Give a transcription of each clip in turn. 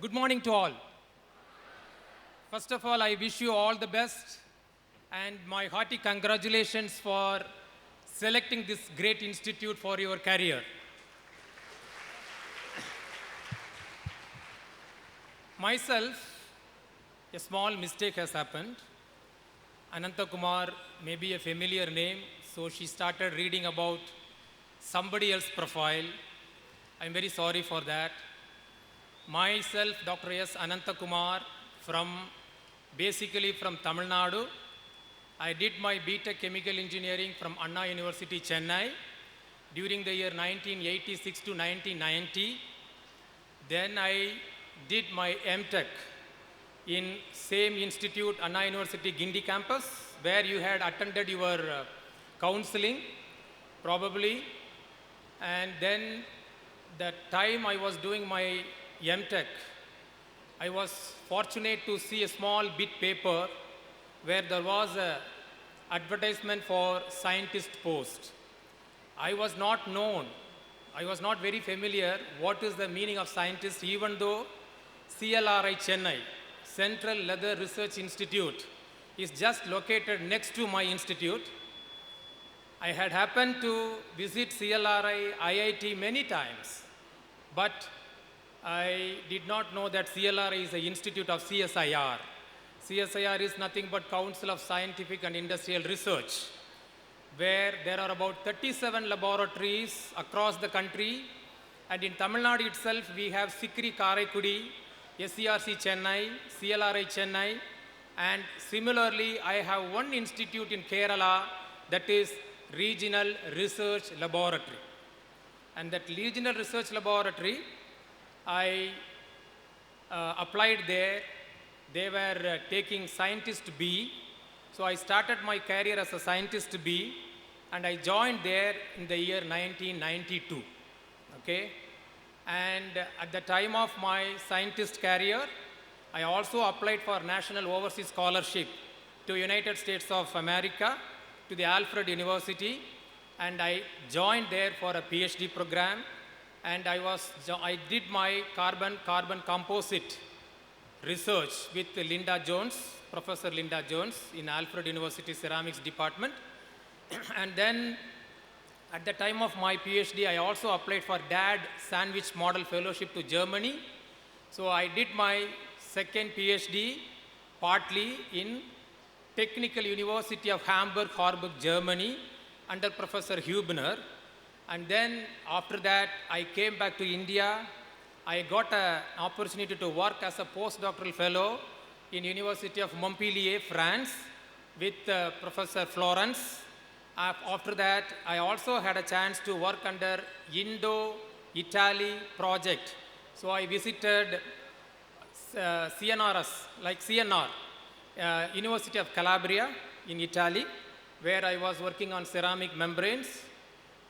Good morning to all. First of all, I wish you all the best and my hearty congratulations for selecting this great institute for your career. Myself, a small mistake has happened. Anantha Kumar may be a familiar name, so she started reading about somebody else's profile. I'm very sorry for that. Myself, Dr. S.Ananatha Kumar, basically from Tamil Nadu. I did my B.Tech Chemical Engineering from Anna University, Chennai during the year 1986 to 1990. Then I did my M.Tech in same institute, Anna University, Guindy campus, where you had attended your counseling, probably. And then the time I was doing my M.Tech, I was fortunate to see a small bit paper where there was an advertisement for scientist post. I was not known, I was not very familiar what is the meaning of scientist, even though CLRI Chennai, Central Leather Research Institute, is just located next to my institute. I had happened to visit CLRI IIT many times, but I did not know that CLRI is an institute of CSIR. CSIR is nothing but Council of Scientific and Industrial Research, where there are about 37 laboratories across the country. And in Tamil Nadu itself, we have Sikri Karaikudi, SCRC Chennai, CLRI Chennai, and similarly, I have one institute in Kerala that is Regional Research Laboratory. And that Regional Research Laboratory, I applied there. They were taking Scientist B. So I started my career as a Scientist B, and I joined there in the year 1992. Okay? And at the time of my scientist career, I also applied for National Overseas Scholarship to United States of America, to the Alfred University, and I joined there for a PhD program. And I did my carbon composite research with Linda Jones, Professor Linda Jones in Alfred University Ceramics Department. And then at the time of my PhD, I also applied for DAD Sandwich Model Fellowship to Germany. So I did my second PhD partly in Technical University of Hamburg, Harburg, Germany under Professor Hubner. And then after that, I came back to India. I got an opportunity to work as a postdoctoral fellow in University of Montpellier, France, with Professor Florence. After that, I also had a chance to work under Indo-Italy project. So I visited CNRS, like CNR, University of Calabria in Italy, where I was working on ceramic membranes.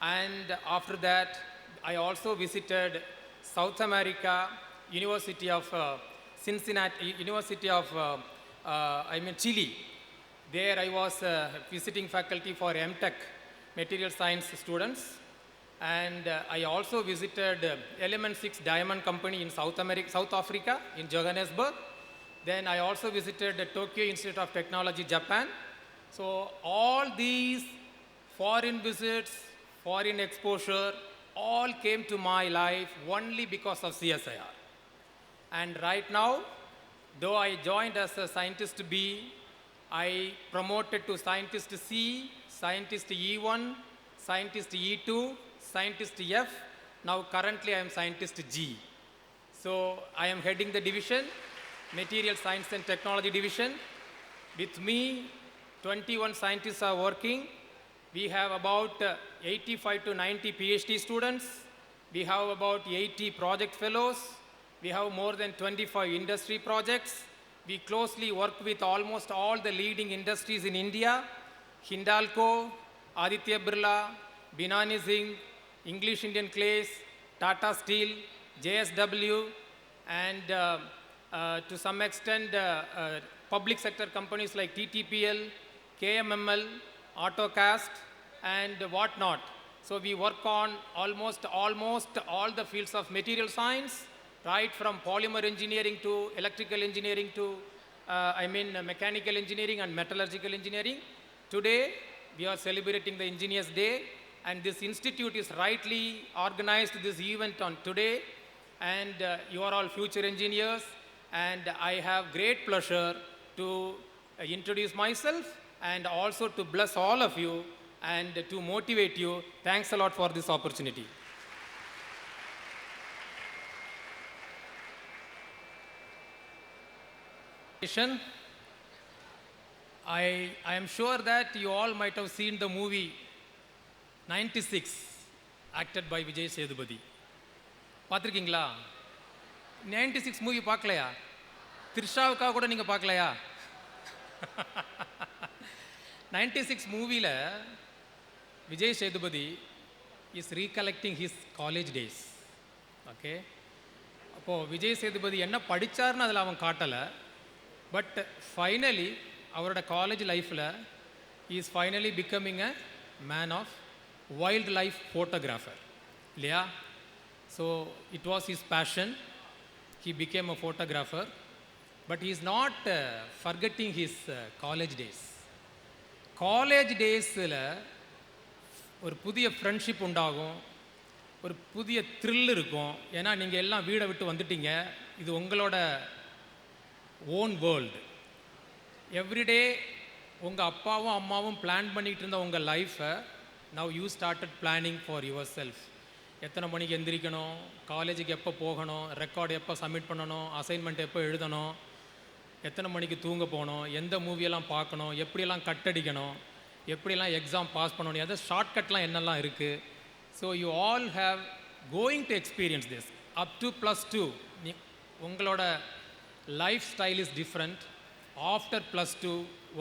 And after that, I also visited South America, University of Cincinnati, University of, Chile. There I was visiting faculty for M.Tech, material science students. And I also visited Element 6 Diamond Company in South Africa, in Johannesburg. Then I also visited the Tokyo Institute of Technology, Japan. So all these foreign visits, foreign exposure, all came to my life only because of CSIR. And right now, though I joined as a Scientist B, I promoted to Scientist C, Scientist E1, Scientist E2, Scientist F. Now currently I am Scientist G. So I am heading the division, Material Science and Technology Division. With me, 21 scientists are working. We have about 85 to 90 PhD students. We have about 80 project fellows. We have more than 25 industry projects. We closely work with almost all the leading industries in India: Hindalco, Aditya Birla, Binani Zinc, English Indian Clays, Tata Steel, JSW, and to some extent public sector companies like TTPL, KMML, AutoCast, and whatnot. So we work on almost all the fields of material science, right from polymer engineering to electrical engineering to mechanical engineering and metallurgical engineering. Today we are celebrating the Engineers Day, and this institute is rightly organized this event on today, and you are all future engineers, and I have great pleasure to introduce myself and also to bless all of you and to motivate you. Thanks a lot for this opportunity. I am sure that you all might have seen the movie 96 acted by Vijay Sethupathi. பார்த்துருக்கீங்களா? 96 movie பார்க்கலையா? த்ரிஷாவுக்காக கூட நீங்கள் பார்க்கலையா? 96 மூவியில் Vijay Sethupathi is recollecting his college days. Okay, அப்போது விஜய் சேதுபதி என்ன படித்தார்னு அதில் அவன் காட்டலை. பட் ஃபைனலி அவரோட காலேஜ் லைஃப்பில் is finally becoming a man of wild life photographer இல்லையா? So it was his passion. He became a photographer, but he is not forgetting his college days. College daysல ஒரு புதிய ஃப்ரெண்ட்ஷிப் உண்டாகும், ஒரு புதிய thrill இருக்கும். ஏன்னா நீங்கள் எல்லாம் வீடை விட்டு வந்துட்டீங்க, இது உங்களோட ஓன் வேர்ல்டு. எவ்ரிடே உங்கள் அப்பாவும் அம்மாவும் பிளான் பண்ணிகிட்டு இருந்த உங்கள் லைஃப்பை now you started planning for your self. எத்தனை மணிக்கு எந்திரிக்கணும், காலேஜுக்கு எப்போ போகணும், ரெக்கார்டு எப்போ சப்மிட் பண்ணணும், அசைன்மெண்ட் எப்போ எழுதணும், எத்தனை மணிக்கு தூங்க போகணும், எந்த மூவியெல்லாம் பார்க்கணும், எப்படியெல்லாம் கட் அடிக்கணும், எப்படியெல்லாம் எக்ஸாம் பாஸ் பண்ணணும், எதாவது ஷார்ட்கட்லாம் என்னெல்லாம் இருக்குது. So you all have going to experience this up to +2. உங்களோட life style is different. After +2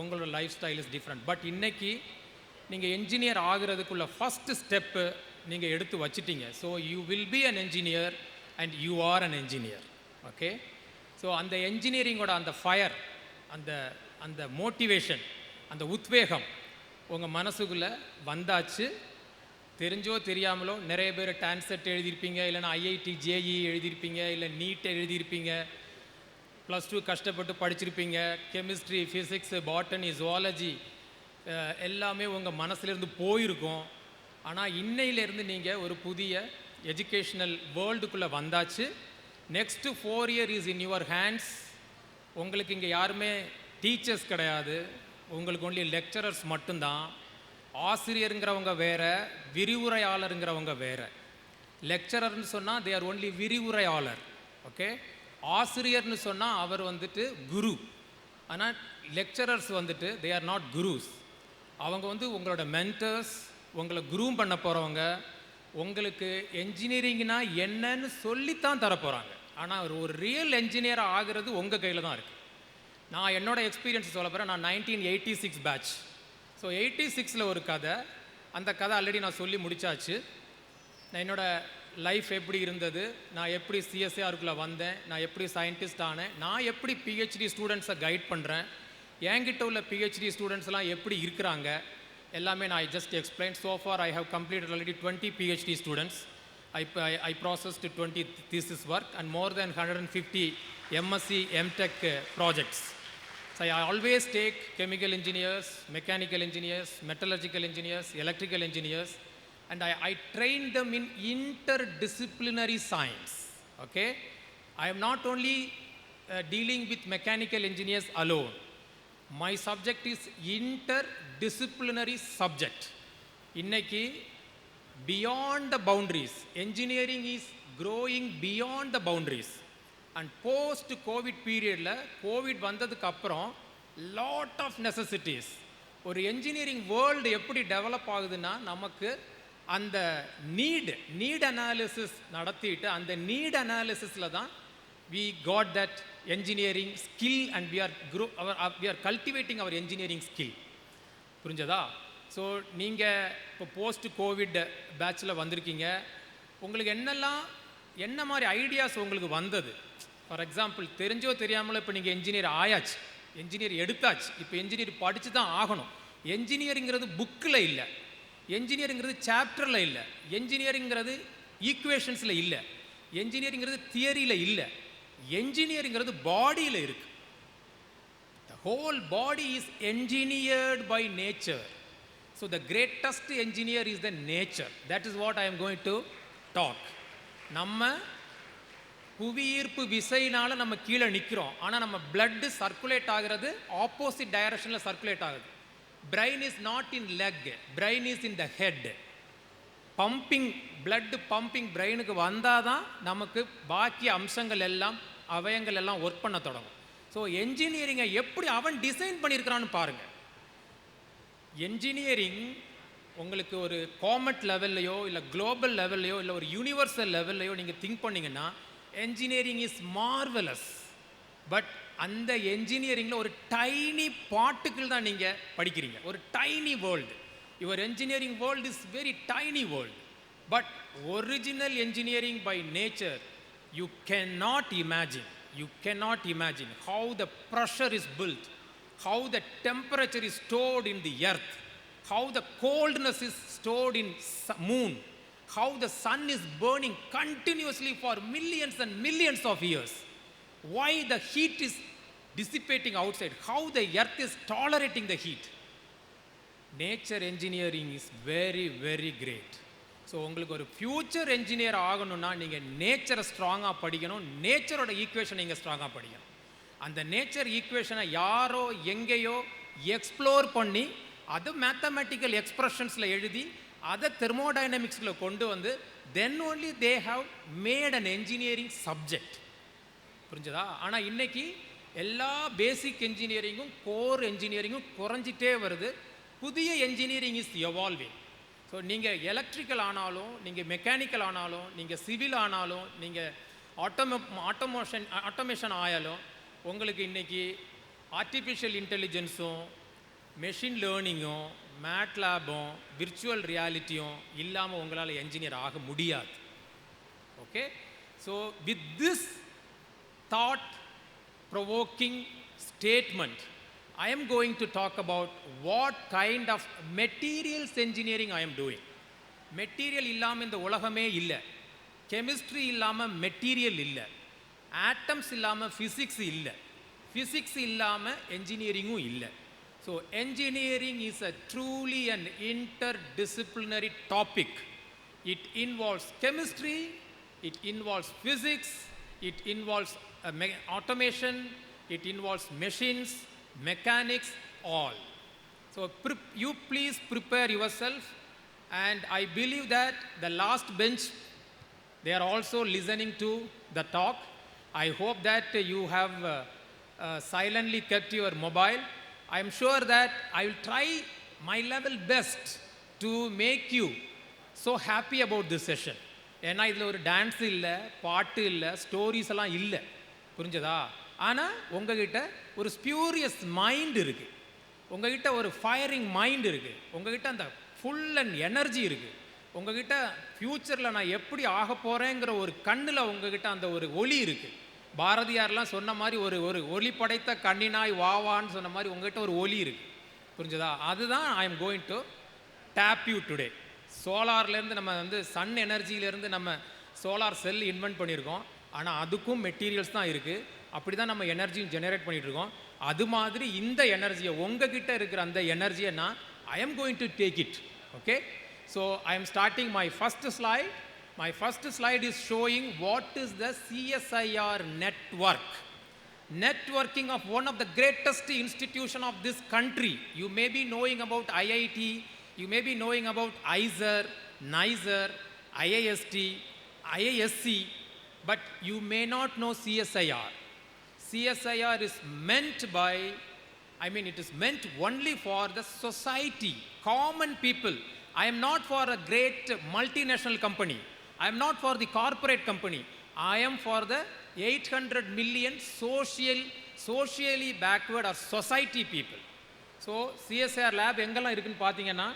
உங்களோட life style is different. But இன்றைக்கி நீங்கள் என்ஜினியர் ஆகிறதுக்குள்ள ஃபஸ்ட்டு ஸ்டெப்பு நீங்கள் எடுத்து வச்சிட்டீங்க. So you will be an engineer and you are an engineer. Okay, so அந்த என்ஜினியரிங்கோட அந்த ஃபயர், அந்த அந்த மோட்டிவேஷன், அந்த உத்வேகம் உங்கள் மனசுக்குள்ளே வந்தாச்சு. தெரிஞ்சோ தெரியாமலோ நிறைய பேர் டான்செட் எழுதியிருப்பீங்க, இல்லைனா ஐஐடி ஜேஇ எழுதியிருப்பீங்க, இல்லை நீட் எழுதியிருப்பீங்க, +2 கஷ்டப்பட்டு படிச்சிருப்பீங்க, கெமிஸ்ட்ரி, ஃபிசிக்ஸு, பாட்டனி, ஜுவாலஜி எல்லாமே உங்கள் மனசுலேருந்து போயிருக்கும். ஆனால் இன்னையிலேருந்து நீங்கள் ஒரு புதிய எஜுகேஷ்னல் வேர்ல்டுக்குள்ளே வந்தாச்சு. Next 4 year is in your hands. உங்களுக்கு இங்கே யாருமே டீச்சர்ஸ் கிடையாது, உங்களுக்கு ஒன்லி லெக்சரர்ஸ் மட்டும்தான். ஆசிரியருங்கிறவங்க வேறு, விரிவுரையாளருங்கிறவங்க வேறு. லெக்சரர்னு சொன்னால் தே ஆர் ஒன்லி விரிவுரையாளர். ஓகே, ஆசிரியர்னு சொன்னால் அவர் வந்துட்டு குரு. ஆனால் லெக்சரர்ஸ் வந்துட்டு தே ஆர் நாட் குருஸ். அவங்க வந்து உங்களோட மென்டர்ஸ், உங்களை குரூம் பண்ண போகிறவங்க, உங்களுக்கு என்ஜினியரிங்னா என்னன்னு சொல்லித்தான் தரப்போகிறாங்க. ஆனால் ஒரு ரியல் என்ஜினியராக ஆகிறது உங்கள் கையில் தான் இருக்குது. நான் என்னோடய எக்ஸ்பீரியன்ஸ் சொல்ல போகிறேன். நான் 1986 பேட்ச். ஸோ 86ல் ஒரு கதை, அந்த கதை ஆல்ரெடி நான் சொல்லி முடித்தாச்சு. நான் என்னோடய லைஃப் எப்படி இருந்தது, நான் எப்படி சிஎஸ்ஆருக்குள்ளே வந்தேன், நான் எப்படி சயின்டிஸ்ட் ஆனேன், நான் எப்படி பிஹெச்டி ஸ்டூடெண்ட்ஸை கைட் பண்ணுறேன், என்கிட்ட உள்ள பிஹெச்டி ஸ்டூடெண்ட்ஸ்லாம் எப்படி இருக்கிறாங்க, எல்லாமே நான் just explain. So far I have completed already 20 PhD students. I processed 20 thesis work and more than 150 MSc MTech projects. So I always take chemical engineers, mechanical engineers, metallurgical engineers, electrical engineers, and I train them in interdisciplinary science. Okay, I am not only dealing with mechanical engineers alone. My subject is interdisciplinary subject. இன்னைக்கு beyond the boundaries, engineering is growing beyond the boundaries. And post COVID periodல, COVID வந்ததுக்கு அப்புறம் lot of necessities. ஒரு engineering world எப்படி develop ஆகுதுன்னா, நமக்கு அந்த NEET analysis நடத்திட்டு, அந்த நீட் அனாலிசிஸில் தான் we got that engineering skill and we are cultivating our engineering skill. புரிஞ்சதா? ஸோ நீங்கள் இப்போ போஸ்ட் கோவிட் பேட்சில் வந்திருக்கீங்க. உங்களுக்கு என்ன மாதிரி ஐடியாஸ் உங்களுக்கு வந்தது? ஃபார் எக்ஸாம்பிள், தெரிஞ்சோ தெரியாமலோ இப்போ நீங்கள் என்ஜினியர் ஆயாச்சு, என்ஜினியர் எடுத்தாச்சு, இப்போ என்ஜினியர் படித்து தான் ஆகணும். என்ஜினியரிங்கிறது புக்கில் இல்லை, என்ஜினியரிங்கிறது சாப்டரில் இல்லை, என்ஜினியரிங்கிறது ஈக்குவேஷன்ஸில் இல்லை, என்ஜினியரிங்கிறது தியரியில் இல்லை, என்ஜினியரிங்கிறது பாடியில் இருக்கு. The whole body is engineered by nature. So the greatest engineer is the nature. That is what I am going to talk. நம்ம புவியீர்ப்பு விசையினால நம்ம கீழே நிற்கிறோம், ஆனால் நம்ம பிளட் சர்க்குலேட் ஆகிறது ஆப்போசிட் டைரக்ஷனில் சர்க்குலேட் ஆகுது. Brain is not in leg, brain is in the head. Pumping blood pumping பிரெயினுக்கு வந்தால் தான் நமக்கு பாக்கி அம்சங்கள் எல்லாம் அவயங்கள் எல்லாம் ஒர்க் பண்ண தொடங்கும். ஸோ என்ஜினியரிங்கை எப்படி அவன் டிசைன் பண்ணியிருக்கிறான்னு பாருங்கள். என்ஜினியரிங் உங்களுக்கு ஒரு காமெட் லெவல்லையோ இல்லை குளோபல் லெவல்லையோ இல்லை ஒரு யூனிவர்சல் லெவல்லையோ நீங்கள் திங்க் பண்ணிங்கன்னா engineering is marvelous. பட் அந்த என்ஜினியரிங்கில் ஒரு டைனி பார்ட்டிக்கிள் தான் நீங்கள் படிக்கிறீங்க, ஒரு tiny world. Your engineering world is very tiny world. But original engineering by nature, you cannot imagine how the pressure is built, how the temperature is stored in the earth, how the coldness is stored in moon, how the sun is burning continuously for millions and millions of years, why the heat is dissipating outside, how the earth is tolerating the heat. Nature engineering is very very great. So உங்களுக்கு ஒரு future engineer ஆகணும்னா நீங்கள் நேச்சரை ஸ்ட்ராங்காக படிக்கணும், நேச்சரோட equation நீங்கள் ஸ்ட்ராங்காக படிக்கணும். அந்த நேச்சர் ஈக்குவேஷனை யாரோ எங்கேயோ எக்ஸ்ப்ளோர் பண்ணி அதை மேத்தமெட்டிக்கல் எக்ஸ்பிரஷன்ஸில் எழுதி அதை தெர்மோடைனமிக்ஸில் கொண்டு வந்து தென் only they have made an engineering subject. புரிஞ்சதா? ஆனால் இன்றைக்கி எல்லா பேசிக் என்ஜினியரிங்கும் கோர் என்ஜினியரிங்கும் குறைஞ்சிட்டே வருது. புதிய என்ஜினியரிங் இஸ் எவால்விங். ஸோ நீங்கள் எலக்ட்ரிக்கல் ஆனாலும், நீங்கள் மெக்கானிக்கல் ஆனாலும், நீங்கள் சிவில் ஆனாலும், நீங்கள் ஆட்டோமேஷன் ஆயாலும் உங்களுக்கு இன்றைக்கி ஆர்டிஃபிஷியல் இன்டெலிஜென்ஸும் மெஷின் லேர்னிங்கும் மேட்லாபும் விர்ச்சுவல் ரியாலிட்டியும் இல்லாமல் உங்களால் என்ஜினியர் ஆக முடியாது. Okay, so with this thought provoking statement I am going to talk about what kind of materials engineering I am doing. Material இல்லாமல் இந்த உலகமே இல்லை, கெமிஸ்ட்ரி இல்லாமல் மெட்டீரியல் இல்லை, ஆட்டம்ஸ் இல்லாமல் ஃபிசிக்ஸ் இல்லை, ஃபிசிக்ஸ் இல்லாமல் என்ஜினியரிங்கும் இல்லை. So engineering is a truly and interdisciplinary topic. It involves chemistry, it involves physics, it involves automation, it involves machines, mechanics, all. So you please prepare yourself, and I believe that the last bench, they are also listening to the talk. I hope that you have silently kept your mobile. I am sure that I will try my level best to make you so happy about this session. ஏன்னா இதில் ஒரு dance இல்லை, பாட்டு இல்லை, stories எல்லாம் இல்லை. புரிஞ்சதா? ஆனால் உங்ககிட்ட ஒரு ஸ்பியூரியஸ் மைண்ட் இருக்குது, உங்ககிட்ட ஒரு ஃபயரிங் மைண்ட் இருக்குது, உங்ககிட்ட அந்த ஃபுல் அண்ட் எனர்ஜி இருக்குது, உங்ககிட்ட ஃப்யூச்சரில் நான் எப்படி ஆக போகிறேங்கிற ஒரு கண்ணில் உங்ககிட்ட அந்த ஒரு ஒளி இருக்குது. பாரதியார்லாம் சொன்ன மாதிரி ஒரு ஒரு ஒளி படைத்த கண்ணினாய் வாவான்னு சொன்ன மாதிரி உங்ககிட்ட ஒரு ஒளி இருக்குது. புரிஞ்சதா? அதுதான் I am going to tap you today. சோலார்லேருந்து நம்ம வந்து சன் எனர்ஜியிலேருந்து நம்ம சோலார் செல் இன்வென்ட் பண்ணியிருக்கோம், ஆனால் அதுக்கும் மெட்டீரியல்ஸ் தான் இருக்குது. அப்படி தான் நம்ம எனர்ஜியும் ஜெனரேட் பண்ணிகிட்ருக்கோம். அது மாதிரி இந்த எனர்ஜியை உங்ககிட்ட இருக்கிற அந்த எனர்ஜியை நான் I am going to take it. Okay, so I am starting my first slide. My first slide is showing what is the CSIR network. Networking of one of the greatest institution of this country. You may be knowing about IIT, you may be knowing about ISER, NISER, IIST, IISc, but you may not know CSIR. CSIR is meant by, it is meant only for the society, common people. I am not for a great multinational company. I am not for the corporate company. I am for the 800 million socially backward or society people. So CSIR lab எங்கெல்லாம் இருக்குன்னு பார்த்தீங்கன்னா,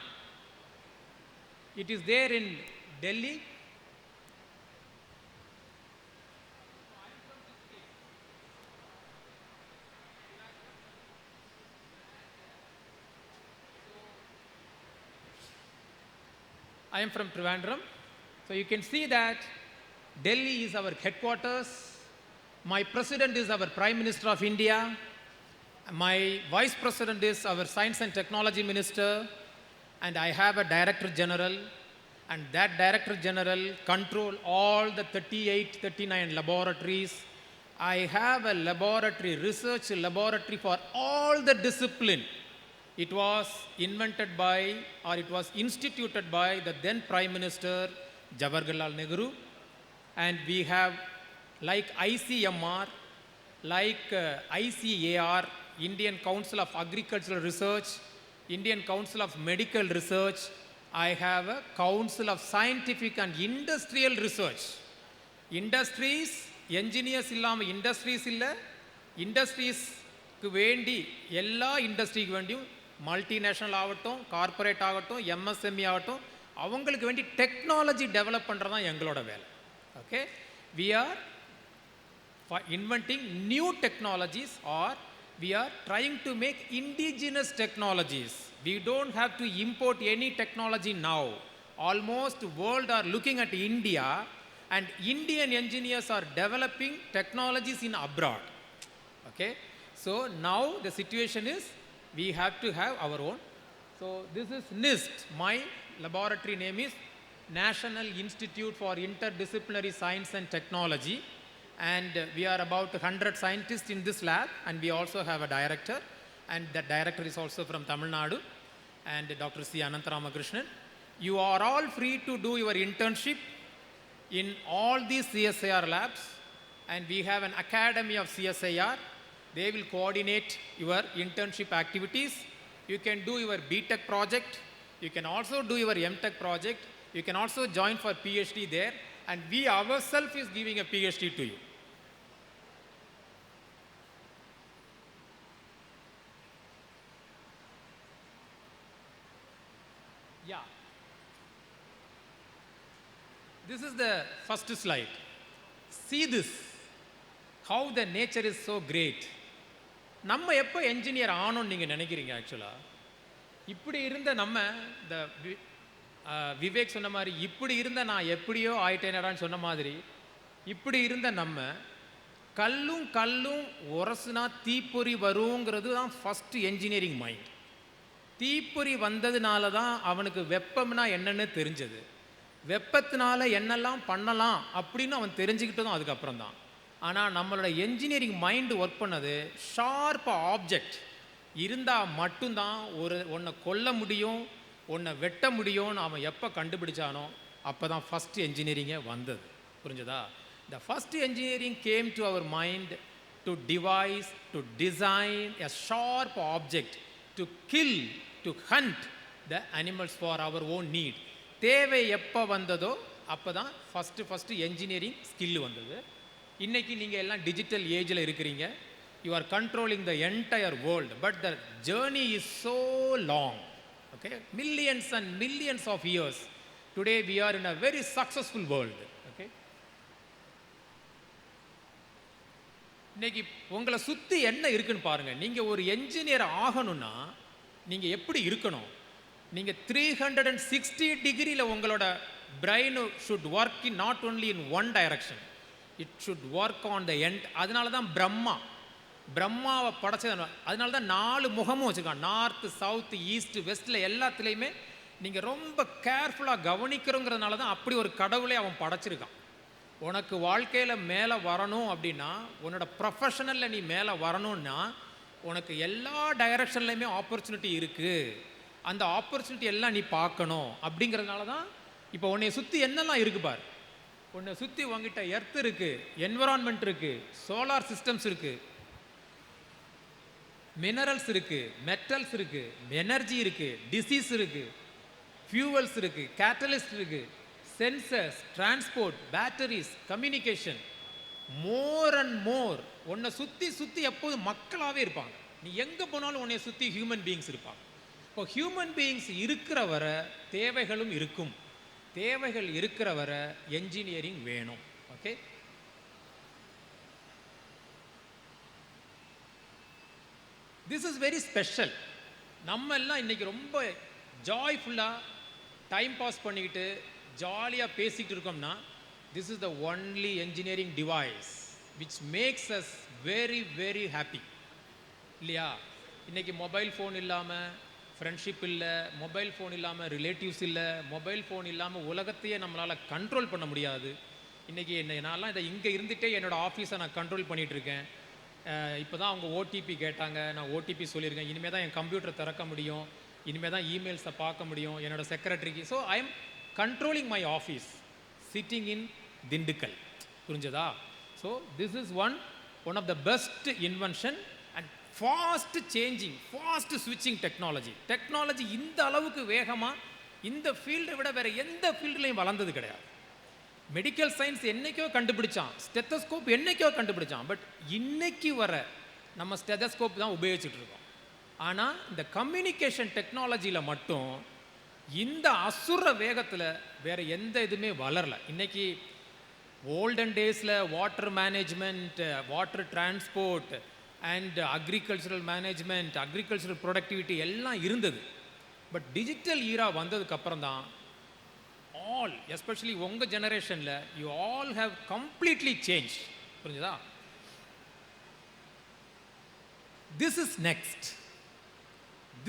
it is there in Delhi. I am from Trivandrum. So you can see that Delhi is our headquarters. My president is our Prime Minister of India. My vice president is our Science and Technology Minister. And I have a Director General. And that Director General control all the 38, 39 laboratories. I have a laboratory, research laboratory for all the discipline. It was invented by, or it was instituted by the then Prime Minister Jawaharlal Nehru. And we have like ICMR, like ICAR, Indian Council of Agricultural Research, Indian Council of Medical Research. I have a Council of Scientific and Industrial Research. Industries, engineers illama industries illa, industries க்கு வேண்டி எல்லா இண்டஸ்ட்ரிக்கு வேண்டியும் multinational ஆகட்டும், corporate ஆகட்டும், MSME ஆகட்டும், அவங்களுக்கு வேண்டி டெக்னாலஜி டெவலப் பண்ணுறது தான் எங்களோட வேலை. Okay, we are inventing new technologies, or we are trying to make indigenous technologies. We don't have to import any technology now. Almost world are looking at India, and Indian engineers are developing technologies in abroad. Okay, so now the situation is we have to have our own. So this is NIST. My laboratory name is National Institute for Interdisciplinary Science and Technology, and we are about 100 scientists in this lab, and we also have a director, and that director is also from Tamil Nadu, and Dr. S.Ananatha. You are all free to do your internship in all these CSIR labs, and we have an academy of CSIR. They will coordinate your internship activities. You can do your BTech project. You can also do your MTech project. You can also join for PhD there, and we ourselves is giving a PhD to you. Yeah. This is the first slide. See this, how the nature is so great. நம்ம எப்போ engineer ஆனோன்னு நீங்கள் நினைக்கிறீங்க? ஆக்சுவலாக இப்படி இருந்த நம்ம, இந்த விவேக் சொன்ன மாதிரி, இப்படி இருந்த நான் எப்படியோ ஆயிட்டேனடான்னு சொன்ன மாதிரி, இப்படி இருந்த நம்ம கல்லும் உரசுனா தீப்பொறி வருங்கிறது தான் ஃபஸ்ட்டு என்ஜினியரிங் மைண்ட். தீப்பொறி வந்ததுனால தான் அவனுக்கு வெப்பம்னா என்னென்னு தெரிஞ்சது. வெப்பத்தினால என்னெல்லாம் பண்ணலாம் அப்படின்னு அவன் தெரிஞ்சுக்கிட்டதும் அதுக்கப்புறம் தான். ஆனால் நம்மளோட என்ஜினியரிங் மைண்டு ஒர்க் பண்ணது ஷார்ப்பாக ஆப்ஜெக்ட் இருந்தால் மட்டும்தான் ஒன்றை கொல்ல முடியும், ஒன்றை வெட்ட முடியும்னு அவன் எப்போ கண்டுபிடிச்சானோ அப்போ தான் ஃபஸ்ட்டு என்ஜினியரிங்கே வந்தது. புரிஞ்சதா? The first engineering came to our mind to devise, to design a sharp object, to kill, to hunt the animals for our own need. தேவை எப்போ வந்ததோ அப்போ தான் ஃபஸ்ட்டு என்ஜினியரிங் ஸ்கில் வந்தது. இன்றைக்கி நீங்கள் எல்லாம் டிஜிட்டல் ஏஜில் இருக்கிறீங்க. You are controlling the entire world, but the journey is so long. Okay, millions and millions of years. Today we are in a very successful world. Okay, இன்றைக்கி உங்களை சுற்றி என்ன இருக்குன்னு பாருங்கள். நீங்கள் ஒரு என்ஜினியர் ஆகணும்னா நீங்கள் எப்படி இருக்கணும்? நீங்கள் 360 டிகிரியில் உங்களோட brain should work in not only in one direction, it should work on the end. அதனால தான் பிரம்மாவை படைச்சது. அதனால தான் 4 முகமும் வச்சுருக்கான். நார்த்து, சவுத்து, ஈஸ்ட்டு, வெஸ்ட்டில் எல்லாத்துலேயுமே நீங்கள் ரொம்ப கேர்ஃபுல்லாக கவனிக்கிறோங்கிறதுனால தான் அப்படி ஒரு கடவுளே அவன் படைச்சிருக்கான். உனக்கு வாழ்க்கையில் மேலே வரணும் அப்படின்னா, உன்னோட ப்ரொஃபஷனலில் நீ மேலே வரணும்னா உனக்கு எல்லா டைரக்ஷன்லையுமே ஆப்பர்ச்சுனிட்டி இருக்குது. அந்த ஆப்பர்ச்சுனிட்டி எல்லாம் நீ பார்க்கணும். அப்படிங்கிறதுனால தான் இப்போ உன்னை சுற்றி என்னெல்லாம் இருக்குது பார். உன்னை சுற்றி உங்ககிட்ட எர்த் இருக்குது, என்விரான்மெண்ட் இருக்குது, சோலார் சிஸ்டம்ஸ் இருக்குது, மினரல்ஸ் இருக்குது, மெட்டல்ஸ் இருக்குது, எனர்ஜி இருக்குது, டிசீஸ் இருக்குது, ஃபியூவல்ஸ் இருக்குது, கேட்டலிஸ்ட் இருக்குது, sensors, transport, batteries, communication, more and more. உன்னை சுற்றி எப்போதும் மக்களாகவே இருப்பாங்க. நீ எங்கே போனாலும் உன்னை சுற்றி ஹியூமன் பீயிங்ஸ் இருப்பாங்க. இப்போ ஹியூமன் பீயிங்ஸ் இருக்கிற வரை தேவைகளும் இருக்கும். தேவைகள் இருக்கிற வரை என்ஜினியரிங் வேணும். Okay, this is very special. நம்ம எல்லாம் இன்றைக்கி ரொம்ப ஜாய்ஃபுல்லாக டைம் பாஸ் பண்ணிக்கிட்டு ஜாலியாக பேசிக்கிட்டு இருக்கோம்னா, This is the only engineering device which makes us very very happy. இல்லையா? இன்றைக்கி மொபைல் ஃபோன் இல்லாமல் ஃப்ரெண்ட்ஷிப் இல்லை, மொபைல் ஃபோன் இல்லாமல் ரிலேட்டிவ்ஸ் இல்லை, மொபைல் ஃபோன் இல்லாமல் உலகத்தையே நம்மளால் கண்ட்ரோல் பண்ண முடியாது. இன்றைக்கி நான்லாம் இதை இங்கே இருந்துகிட்டே என்னோடய ஆஃபீஸை நான் கண்ட்ரோல் பண்ணிகிட்ருக்கேன். இப்போ தான் அவங்க ஓடிபி கேட்டாங்க, நான் ஓடிபி சொல்லியிருக்கேன். இனிமேல் தான் என் கம்ப்யூட்டரை திறக்க முடியும், இனிமேல் தான் இமெயில்ஸை பார்க்க முடியும் என்னோடய செக்ரட்டரிக்கு. So I am controlling my office sitting in Dindigul. புரிஞ்சதா? So this is one of the best invention and fast changing, fast ஸ்விட்சிங் டெக்னாலஜி இந்த அளவுக்கு வேகமாக இந்த ஃபீல்டை விட வேறு எந்த ஃபீல்டுலையும் வளர்ந்தது கிடையாது. மெடிக்கல் சயின்ஸ் என்னைக்கோ கண்டுபிடிச்சான், ஸ்டெத்தஸ்கோப் என்னைக்கோ கண்டுபிடிச்சான், பட் இன்னைக்கு வர நம்ம ஸ்டெத்தஸ்கோப் தான் உபயோகிச்சுட்டு இருக்கோம். ஆனால் இந்த கம்யூனிகேஷன் டெக்னாலஜியில் மட்டும் இந்த அசுர வேகத்தில் வேறு எந்த இதுவுமே வளரல. இன்றைக்கி ஓல்டன் டேஸில் water management, water transport and agricultural management, agricultural productivity எல்லாம் இருந்தது. பட் டிஜிட்டல் ஈரா வந்ததுக்கப்புறம் தான் ஆல், எஸ்பெஷலி உங்கள் ஜெனரேஷனில் you all have completely change. புரிஞ்சுதா? This is next,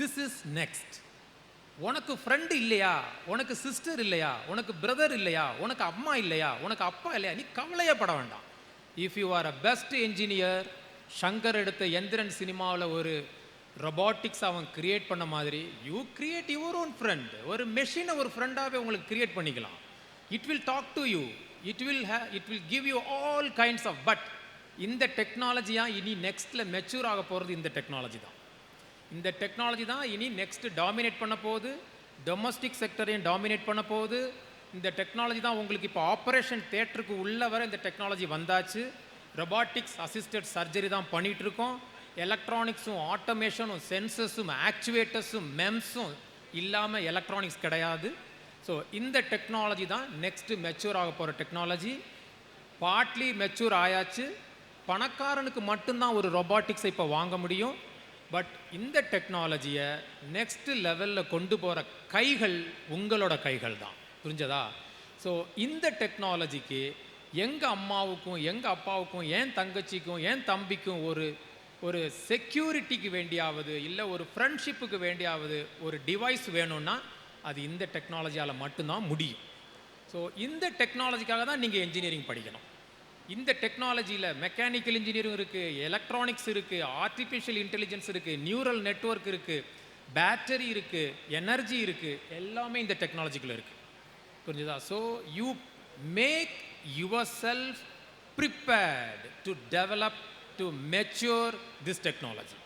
this is next. உனக்கு ஃப்ரெண்டு இல்லையா, உனக்கு சிஸ்டர் இல்லையா, உனக்கு பிரதர் இல்லையா, உனக்கு அம்மா இல்லையா, உனக்கு அப்பா இல்லையா, நீ கவலையப்பட வேண்டாம். If you are a best engineer, Shankar எடுத்த எந்திரன் சினிமாவில் ஒரு ரொபாட்டிக்ஸ் அவன் கிரியேட் பண்ண மாதிரி you create your own friend. ஒரு மெஷினை ஒரு ஃப்ரெண்டாகவே உங்களுக்கு கிரியேட் பண்ணிக்கலாம். It will talk to you, it will give you all kinds of. But இந்த டெக்னாலஜியாக இனி நெக்ஸ்ட்டில் மெச்சூர் ஆக போகிறது இந்த டெக்னாலஜி தான். இந்த டெக்னாலஜி தான் இனி நெக்ஸ்ட்டு டாமினேட் பண்ண போகுது, டொமஸ்டிக் செக்டரையும் டாமினேட் பண்ண போகுது. இந்த டெக்னாலஜி தான் உங்களுக்கு இப்போ ஆப்ரேஷன் தியேட்டருக்கு உள்ள வர இந்த டெக்னாலஜி வந்தாச்சு. ரொபாட்டிக்ஸ் அசிஸ்டட் சர்ஜரி தான் பண்ணிகிட்ருக்கோம். எலக்ட்ரானிக்ஸும் ஆட்டோமேஷனும் சென்சஸும் ஆக்சுவேட்டர்ஸும் மெம்ஸும் இல்லாமல் எலக்ட்ரானிக்ஸ் கிடையாது. ஸோ இந்த டெக்னாலஜி தான் நெக்ஸ்ட்டு மெச்சூர் ஆக போகிற டெக்னாலஜி. பார்ட்லி மெச்சூர் ஆயாச்சு. பணக்காரனுக்கு மட்டும்தான் ஒரு ரொபாட்டிக்ஸை இப்போ வாங்க முடியும். பட் இந்த டெக்னாலஜியை நெக்ஸ்ட் லெவலில் கொண்டு போகிற கைகள் உங்களோட கைகள் தான். புரிஞ்சதா? ஸோ இந்த டெக்னாலஜிக்கு எங்கள் அம்மாவுக்கும் எங்கள் அப்பாவுக்கும் என் தங்கச்சிக்கும் என் தம்பிக்கும் ஒரு செக்யூரிட்டிக்கு வேண்டியாவது இல்லை ஒரு ஃப்ரெண்ட்ஷிப்புக்கு வேண்டியாவது ஒரு டிவைஸ் வேணும்னா அது இந்த டெக்னாலஜியால் மட்டும்தான் முடியும். ஸோ இந்த டெக்னாலஜிக்காக தான் நீங்கள் என்ஜினியரிங் படிக்கணும். இந்த டெக்னாலஜியில் மெக்கானிக்கல் இன்ஜினியரிங் இருக்குது, எலக்ட்ரானிக்ஸ் இருக்குது, ஆர்டிஃபிஷியல் இன்டெலிஜென்ஸ் இருக்குது, நியூரல் நெட்வொர்க் இருக்குது, பேட்டரி இருக்குது, எனர்ஜி இருக்குது, எல்லாமே இந்த டெக்னாலஜிக்குள்ளே இருக்குது. புரிஞ்சுதா? So you make yourself prepared to develop to mature this technology.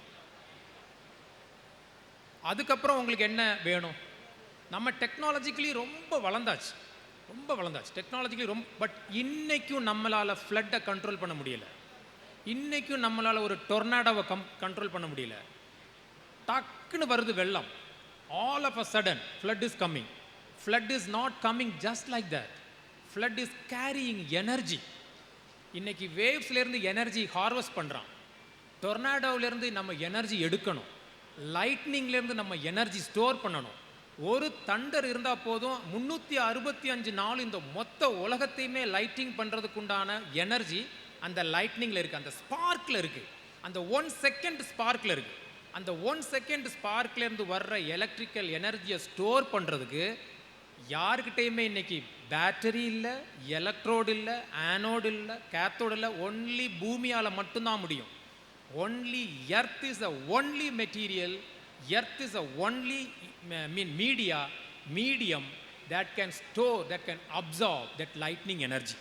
அதுக்கப்புறம் உங்களுக்கு என்ன வேணும்? நம்ம டெக்னாலஜிக்கலி ரொம்ப வளர்ந்தாச்சு டெக்னாலஜிக்கலி ரொம்ப. பட் இன்றைக்கும் நம்மளால் ஃப்ளட்டை கண்ட்ரோல் பண்ண முடியலை. இன்றைக்கும் நம்மளால் ஒரு டொர்னாடோவை கண்ட்ரோல் பண்ண முடியல. டக்குன்னு வருது வெள்ளம். All of a sudden flood is coming. Flood is not coming just like that. Flood is carrying energy. இன்றைக்கி வேவ்ஸ்லேருந்து எனர்ஜி ஹார்வெஸ்ட் பண்ணுறான். டொர்னாடோவிலேருந்து நம்ம எனர்ஜி எடுக்கணும். லைட்னிங்லேருந்து நம்ம எனர்ஜி ஸ்டோர் பண்ணணும். ஒரு தண்டர் இருந்தால் போதும் 365 நாள் இந்த மொத்த உலகத்தையுமே லைட்டிங் பண்ணுறதுக்குண்டான எனர்ஜி அந்த லைட்னிங்கில் இருக்குது, அந்த ஸ்பார்க்கில் இருக்குது, அந்த 1 செகண்ட் ஸ்பார்க்கில் இருக்குது. அந்த 1 செகண்ட் ஸ்பார்க்லேருந்து வர்ற எலக்ட்ரிக்கல் எனர்ஜியை ஸ்டோர் பண்ணுறதுக்கு யாருக்கிட்டையுமே இன்றைக்கி பேட்டரி இல்லை, எலக்ட்ரோடு இல்லை, ஆனோடு இல்லை, கேத்தோடு இல்லை. ஒன்லி பூமியால் மட்டும்தான் முடியும். Only earth is the only material, earth is the only medium that can store, that can absorb that lightning energy.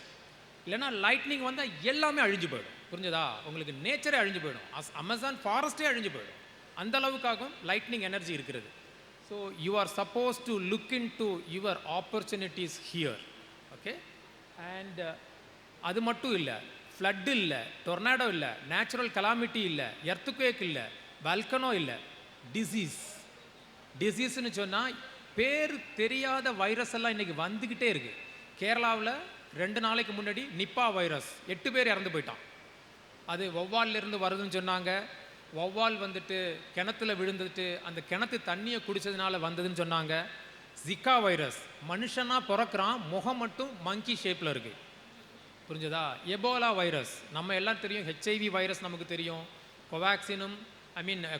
இல்லைனா லைட்னிங் வந்தால் எல்லாமே அழிஞ்சு போயிடும். புரிஞ்சதா? உங்களுக்கு நேச்சரே அழிஞ்சு போயிடும். அமேசான் ஃபாரஸ்டே அழிஞ்சு போயிடும். அந்த அளவுக்காகவும் லைட்னிங் எனர்ஜி இருக்கிறது. So you are suppose to look in to your opportunities here. Okay. And அது மட்டும் இல்லை, ஃப்ளட் இல்லை, டொர்னாடோ இல்லை, நேச்சுரல் கலாமிட்டி இல்லை, எர்த்குவேக் இல்லை, வல்கனோ இல்லை, டிசீஸ்ன்னு சொன்னால் பேர் தெரியாத வைரஸ் எல்லாம் இன்றைக்கி வந்துக்கிட்டே இருக்குது. கேரளாவில் 2 நாளைக்கு முன்னாடி நிப்பா வைரஸ் 8 பேர் இறந்து போயிட்டான். அது வௌவாலிருந்து வருதுன்னு சொன்னாங்க. வௌவால் வந்துட்டு கிணத்துல விழுந்துட்டு அந்த கிணத்து தண்ணியை குடித்ததுனால வந்ததுன்னு சொன்னாங்க. ஜிக்கா வைரஸ் மனுஷனாக பிறக்கிறான், முகம் மட்டும் மங்கி ஷேப்பில் இருக்குது. புரிஞ்சதா? எபோலா வைரஸ் நம்ம எல்லாம் தெரியும், ஹெச்ஐவி வைரஸ் நமக்கு தெரியும், கோவேக்சினும்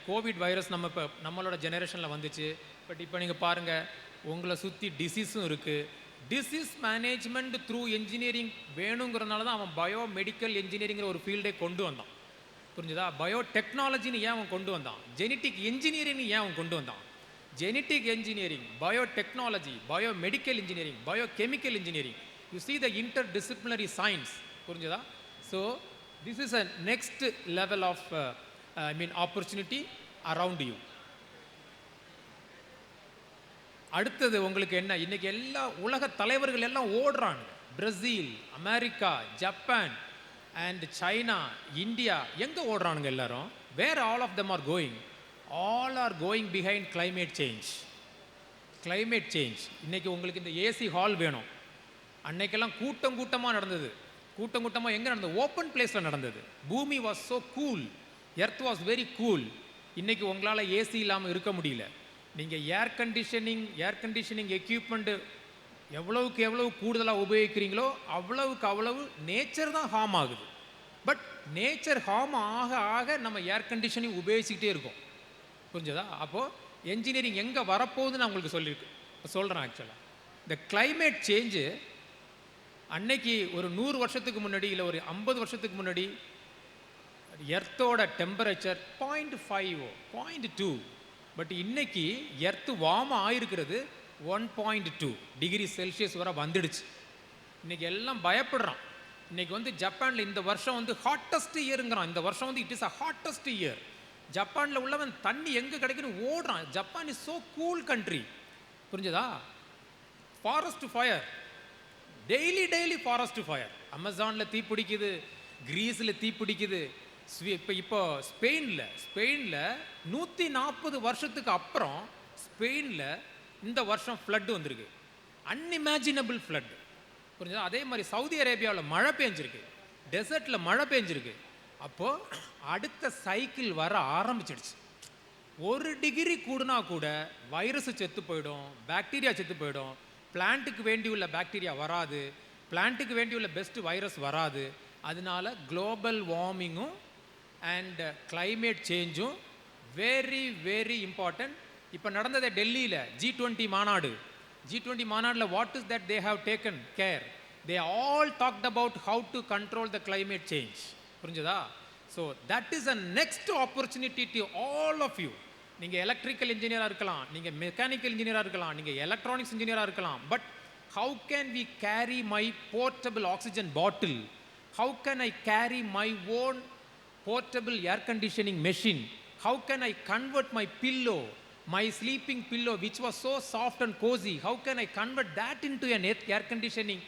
கோவிட் வைரஸ் நம்ம இப்போ நம்மளோட ஜெனரேஷனில் வந்துச்சு. பட் இப்போ நீங்கள் பாருங்கள், உங்களை சுற்றி டிசீஸும் இருக்குது. டிசீஸ் மேனேஜ்மெண்ட் த்ரூ என்ஜினியரிங் வேணுங்கிறதுனால தான் அவன் பயோ மெடிக்கல் என்ஜினியரிங்கிற ஒரு ஃபீல்டே கொண்டு வந்தான். புரிஞ்சுதா? பயோ டெக்னாலஜின்னு ஏன் அவன் கொண்டு வந்தான்? ஜெனட்டிக் இன்ஜினியரிங் ஏன் அவன் கொண்டு வந்தான்? Genetic engineering, bio technology, bio medical engineering, bio chemical engineering, you see the interdisciplinary science. புரிஞ்சுதா? So this is a next level of opportunity around you. அடுத்தது உங்களுக்கு என்ன? இன்னைக்கு எல்லா உலக தலைவர்கள் எல்லாம் ஓடுறாங்க. Brazil, America, Japan and China, India, எங்க ஓடுறானுங்க எல்லாரும்? Where all of them are going? All are going behind climate change. climate change. இன்னைக்கு உங்களுக்கு இந்த ஏசி ஹால் வேணும். அன்னைக்கெல்லாம் கூட்டம் கூட்டமாக நடந்தது. கூட்டம் கூட்டமாக எங்கே நடந்தது? ஓப்பன் பிளேஸில் நடந்தது. பூமி was so cool, earth was very cool. இன்னைக்கு உங்களால் ஏசி இல்லாமல் இருக்க முடியல. நீங்கள் ஏர் கண்டிஷனிங் எக்யூப்மெண்ட்டு எவ்வளவுக்கு எவ்வளவு கூடுதலாக உபயோகிக்கிறீங்களோ அவ்வளவுக்கு அவ்வளவு நேச்சர் தான் ஹார்ம் ஆகுது. பட் நேச்சர் ஹார்ம் ஆக ஆக நம்ம ஏர் கண்டிஷனிங் உபயோகிச்சுக்கிட்டே இருக்கோம். புரிஞ்சதா? அப்போது என்ஜினியரிங் எங்கே வரப்போகுதுன்னு நான் உங்களுக்கு சொல்கிறேன். ஆக்சுவலாக இந்த கிளைமேட் சேஞ்சு அன்னைக்கு ஒரு 100 வருஷத்துக்கு முன்னாடி இல்லை ஒரு 50 வருஷத்துக்கு முன்னாடி எர்த்தோட டெம்பரேச்சர் 0.5 0.2, பட் இன்னைக்கு எர்த்து வார்ம் ஆயிருக்கிறது 1.2 டிகிரி செல்சியஸ் வரை வந்துடுச்சு. இன்னைக்கு எல்லாம் பயப்படுறான். இன்னைக்கு ஜப்பானில் இந்த வருஷம் ஹாட்டஸ்ட் இயருங்கிறான். இந்த வருஷம் it is a hottest year. ஜப்பானில் உள்ளவன் தண்ணி எங்கே கிடைக்குன்னு ஓடுறான். Japan is so cool country. புரிஞ்சதா? Forest fire, daily forest fire. அமேசானில் தீ பிடிக்குது, கிரீஸில் தீ பிடிக்குது. இப்போ ஸ்பெயினில் 140 வருஷத்துக்கு அப்புறம் ஸ்பெயினில் இந்த வருஷம் ஃப்ளட் வந்திருக்கு. Unimaginable flood. புரிஞ்சதா? அதே மாதிரி சவுதி அரேபியாவில் மழை பெஞ்சிருக்கு, டெசர்ட்டில் மழை பெஞ்சிருக்கு. அப்போது அடுத்த சைக்கிள் வர ஆரம்பிச்சிடுச்சு. 1 டிகிரி கூடுனா கூட வைரஸ் செத்து போயிடும், பாக்டீரியா செத்து போயிடும். பிளான்ட்டுக்கு வேண்டியுள்ள பாக்டீரியா வராது, பிளான்ட்டுக்கு வேண்டியுள்ள பெஸ்ட் வைரஸ் வராது. அதனால குளோபல் வார்மிங்கும் அண்ட் கிளைமேட் சேஞ்சும் வெரி வெரி இம்பார்ட்டன்ட். இப்போ நடந்ததை டெல்லியில் G20 மாநாடு. G20 மாநாடில் what is that they have taken care? They all talked about how to control the climate change. புரிஞ்சதா? So that is a next opportunity to all of you. நீங்கள் electrical இன்ஜினியராக இருக்கலாம், நீங்கள் மெக்கானிக்கல் இன்ஜினியராக இருக்கலாம், நீங்கள் எலக்ட்ரானிக்ஸ் இன்ஜினியராக இருக்கலாம். But how can we carry my portable oxygen bottle? How can I carry my own portable air conditioning machine? How can I convert my pillow, my sleeping pillow which was so soft and cozy, how can I convert that into an air conditioning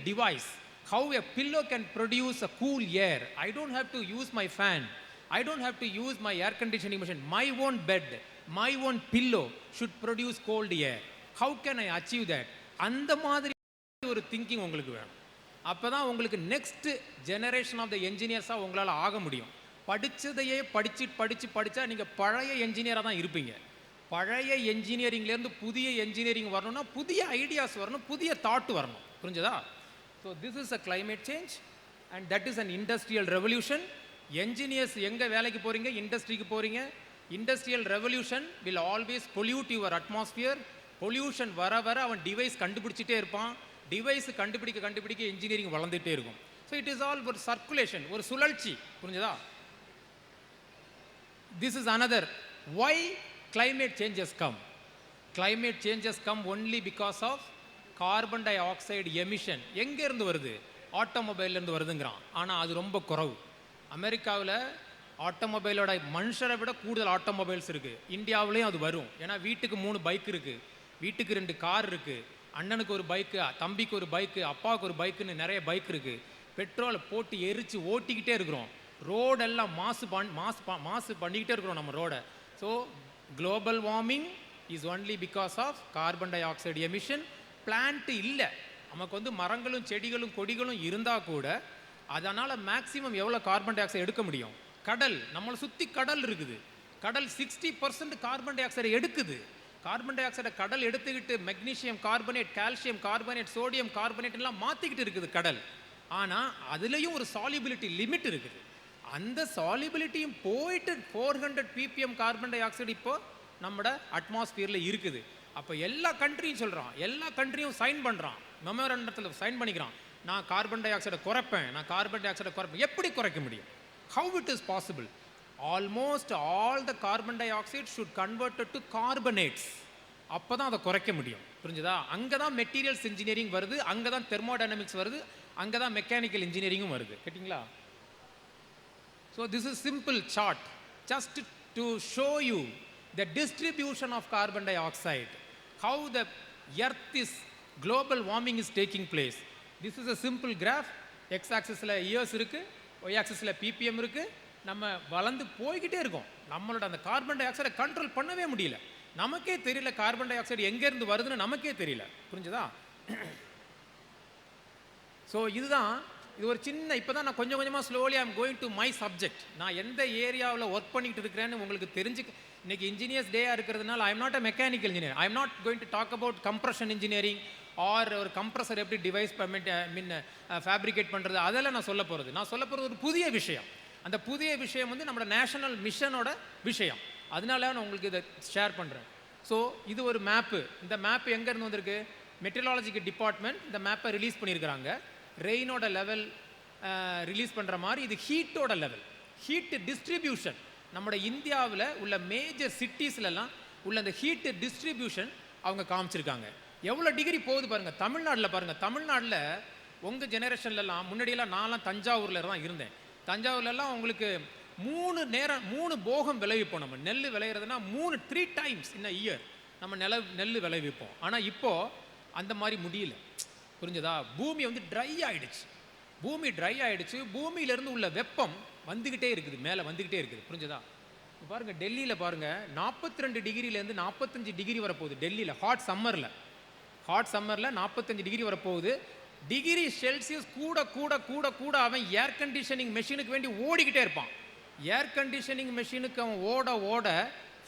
device? How a pillow can produce a cool air? I don't have to use my fan, I don't have to use my air conditioning machine. My own bed, my own pillow should produce cold air. How can I achieve that? அந்த மாதிரி ஒரு thinking உங்களுக்கு வேணும். அப்போ தான் உங்களுக்கு next generation of the என்ஜினியர்ஸாக உங்களால் ஆக முடியும். படித்ததையே படித்தா நீங்கள் பழைய என்ஜினியராக தான் இருப்பீங்க. பழைய என்ஜினியரிங்லேருந்து புதிய என்ஜினியரிங் வரணும்னா புதிய ஐடியாஸ் வரணும், புதிய தாட் வரணும். புரிஞ்சதா? So this is a climate change and that is an industrial revolution. Engineers எங்கே வேலைக்கு போகிறீங்க? இண்டஸ்ட்ரிக்கு போகிறீங்க. Industrial revolution will always pollute your atmosphere. Pollution வர வர அவன் டிவைஸ் கண்டுபிடிச்சிட்டே இருப்பான். டிவைஸ் கண்டுபிடிக்க இன்ஜினியரிங் வளர்ந்துகிட்டே இருக்கும். ஸோ இட் இஸ் ஆல் ஒரு சர்க்குலேஷன், ஒரு சுழற்சி. புரிஞ்சதா? This is another why climate changes come. Climate changes come only because of carbon dioxide emission. எங்கேருந்து வருது? ஆட்டோமொபைல்லேருந்து வருதுங்கிறான். ஆனால் அது ரொம்ப குறவு. அமெரிக்காவில் ஆட்டோமொபைலோட மனுஷரை விட கூடுதல் ஆட்டோமொபைல்ஸ் இருக்குது. இந்தியாவிலையும் அது வரும். ஏன்னா வீட்டுக்கு 3 பைக் இருக்குது, வீட்டுக்கு 2 கார் இருக்குது, அண்ணனுக்கு ஒரு பைக்கு, தம்பிக்கு ஒரு பைக்கு, அப்பாவுக்கு ஒரு பைக்குன்னு நிறைய பைக் இருக்குது. பெட்ரோலை போட்டு எரித்து ஓட்டிக்கிட்டே இருக்கிறோம். ரோடெல்லாம் மாசு பண்ணிக்கிட்டே இருக்கிறோம் நம்ம ரோடை. So global warming is only because of carbon dioxide emission. Plant இல்லை, நமக்கு மரங்களும் செடிகளும் கொடிகளும் இருந்தால் கூட அதனால் மேக்ஸிமம் எவ்வளோ கார்பன் டை ஆக்சைடு எடுக்க முடியும்? கடல், நம்மளை சுற்றி கடல் இருக்குது. கடல் 60% கார்பன் டை ஆக்சைடை எடுக்குது. கார்பன் டை ஆக்சைடை கடல் எடுத்துக்கிட்டு magnesium carbonate, calcium carbonate, sodium carbonate எல்லாம் மாற்றிக்கிட்டு இருக்குது கடல். ஆனால் அதுலேயும் ஒரு சாலிபிலிட்டி லிமிட் இருக்குது. அந்த சாலிபிலிட்டியும் போயிட்டு 400 ppm கார்பன் டை ஆக்சைடு இப்போ நம்மளோட அட்மாஸ்பியரில் இருக்குது. அப்போ எல்லா கண்ட்ரியும் சொல்கிறான், எல்லா கண்ட்ரியும் சைன் பண்ணுறான், மெமோரண்டத்தில் சைன் பண்ணிக்கிறான், நான் கார்பன் டை ஆக்சைடை குறைப்பேன், நான் கார்பன் டை ஆக்சைடை குறைப்பேன். எப்படி குறைக்க முடியும்? How it is possible? Almost all the carbon di oxide should converted to carbonates. அப்போ தான் அதை குறைக்க முடியும். புரிஞ்சுதா? அங்கே தான் மெட்டீரியல்ஸ் இன்ஜினியரிங் வருது, அங்கே தான் தெர்மோடைனமிக்ஸ் வருது, அங்கே தான் மெக்கானிக்கல் இன்ஜினியரிங்கும் வருது. கேட்டிங்களா? So this is simple chart just to show you the distribution of carbon dioxide, how the earth is, global warming is taking place. This is a simple graph. X axis la years இருக்கு, y axis la ppm இருக்கு. நம்ம வளர்ந்து போய்கிட்டே இருக்கோம். நம்மளோட அந்த carbon tie ஆக்சைடை control பண்ணவே முடியல. நமக்கே தெரியல கார்பன் டை ஆக்சைடு எங்கேருந்து வருதுன்னு நமக்கே தெரியல. புரிஞ்சுதா? ஸோ இதுதான், இது ஒரு சின்ன, இப்போ தான் நான் கொஞ்சம் கொஞ்சமாக slowly I'm going to my subject. நான் எந்த ஏரியாவில் ஒர்க் பண்ணிகிட்டு இருக்கிறேன்னு உங்களுக்கு தெரிஞ்சு. இன்னைக்கு இன்ஜினியர்ஸ் டேயாக இருக்கிறதுனால I am not a mechanical engineer. I am not going to talk about compression engineering or ஒரு கம்ப்ரஸர் எப்படி டிவைஸ் ஃபேப்ரிகேட் பண்ணுறது, அதெல்லாம் நான் சொல்ல போகிறது. நான் சொல்ல போகிறது ஒரு புதிய விஷயம். அந்த புதிய விஷயம் வந்து நம்மளோட நேஷனல் மிஷனோட விஷயம். அதனால நான் உங்களுக்கு இதை ஷேர் பண்ணுறேன். ஸோ இது ஒரு மேப்பு. இந்த மேப்பு எங்கேருந்து வந்திருக்கு? மெட்ரலாஜிக்கல் டிபார்ட்மெண்ட் இந்த மேப்பை ரிலீஸ் பண்ணியிருக்கிறாங்க. ரெயினோட லெவல் ரிலீஸ் பண்ணுற மாதிரி இது ஹீட்டோட லெவல், ஹீட் டிஸ்ட்ரிபியூஷன். நம்மளோட இந்தியாவில் உள்ள மேஜர் சிட்டிஸ்லலாம் உள்ள அந்த ஹீட்டு டிஸ்ட்ரிபியூஷன் அவங்க காமிச்சிருக்காங்க. எவ்வளோ டிகிரி போகுது பாருங்கள். தமிழ்நாட்டில் பாருங்கள், தமிழ்நாட்டில் உங்கள் ஜெனரேஷன்லலாம் முன்னாடியெல்லாம் நான்லாம் தஞ்சாவூரில் தான் இருந்தேன். தஞ்சாவூர்லலாம் உங்களுக்கு 3 போகம் விளைவிப்போம். நம்ம நெல் விளையிறதுனா 3 times இன் இயர் நம்ம நெல் விளைவிப்போம். ஆனால் இப்போது அந்த மாதிரி முடியல. புரிஞ்சதா? பூமி வந்து ட்ரை ஆகிடுச்சு. பூமி ட்ரை ஆகிடுச்சு. பூமியிலேருந்து உள்ள வெப்பம் வந்துக்கிட்டே இருக்குது, மேலே வந்துக்கிட்டே இருக்குது. புரிஞ்சதா? பாருங்கள், டெல்லியில் பாருங்கள் 42 டிகிரிலேருந்து 45 டிகிரி வரப்போகுது. டெல்லியில் ஹாட் சம்மரில் 45 டிகிரி வரப்போகுது. டிகிரி செல்சியஸ் கூட கூட கூட கூட அவன் ஏர் கண்டிஷனிங் மெஷினுக்கு வேண்டி ஓடிக்கிட்டே இருப்பான். ஏர் கண்டிஷனிங் மெஷினுக்கு அவன் ஓட ஓட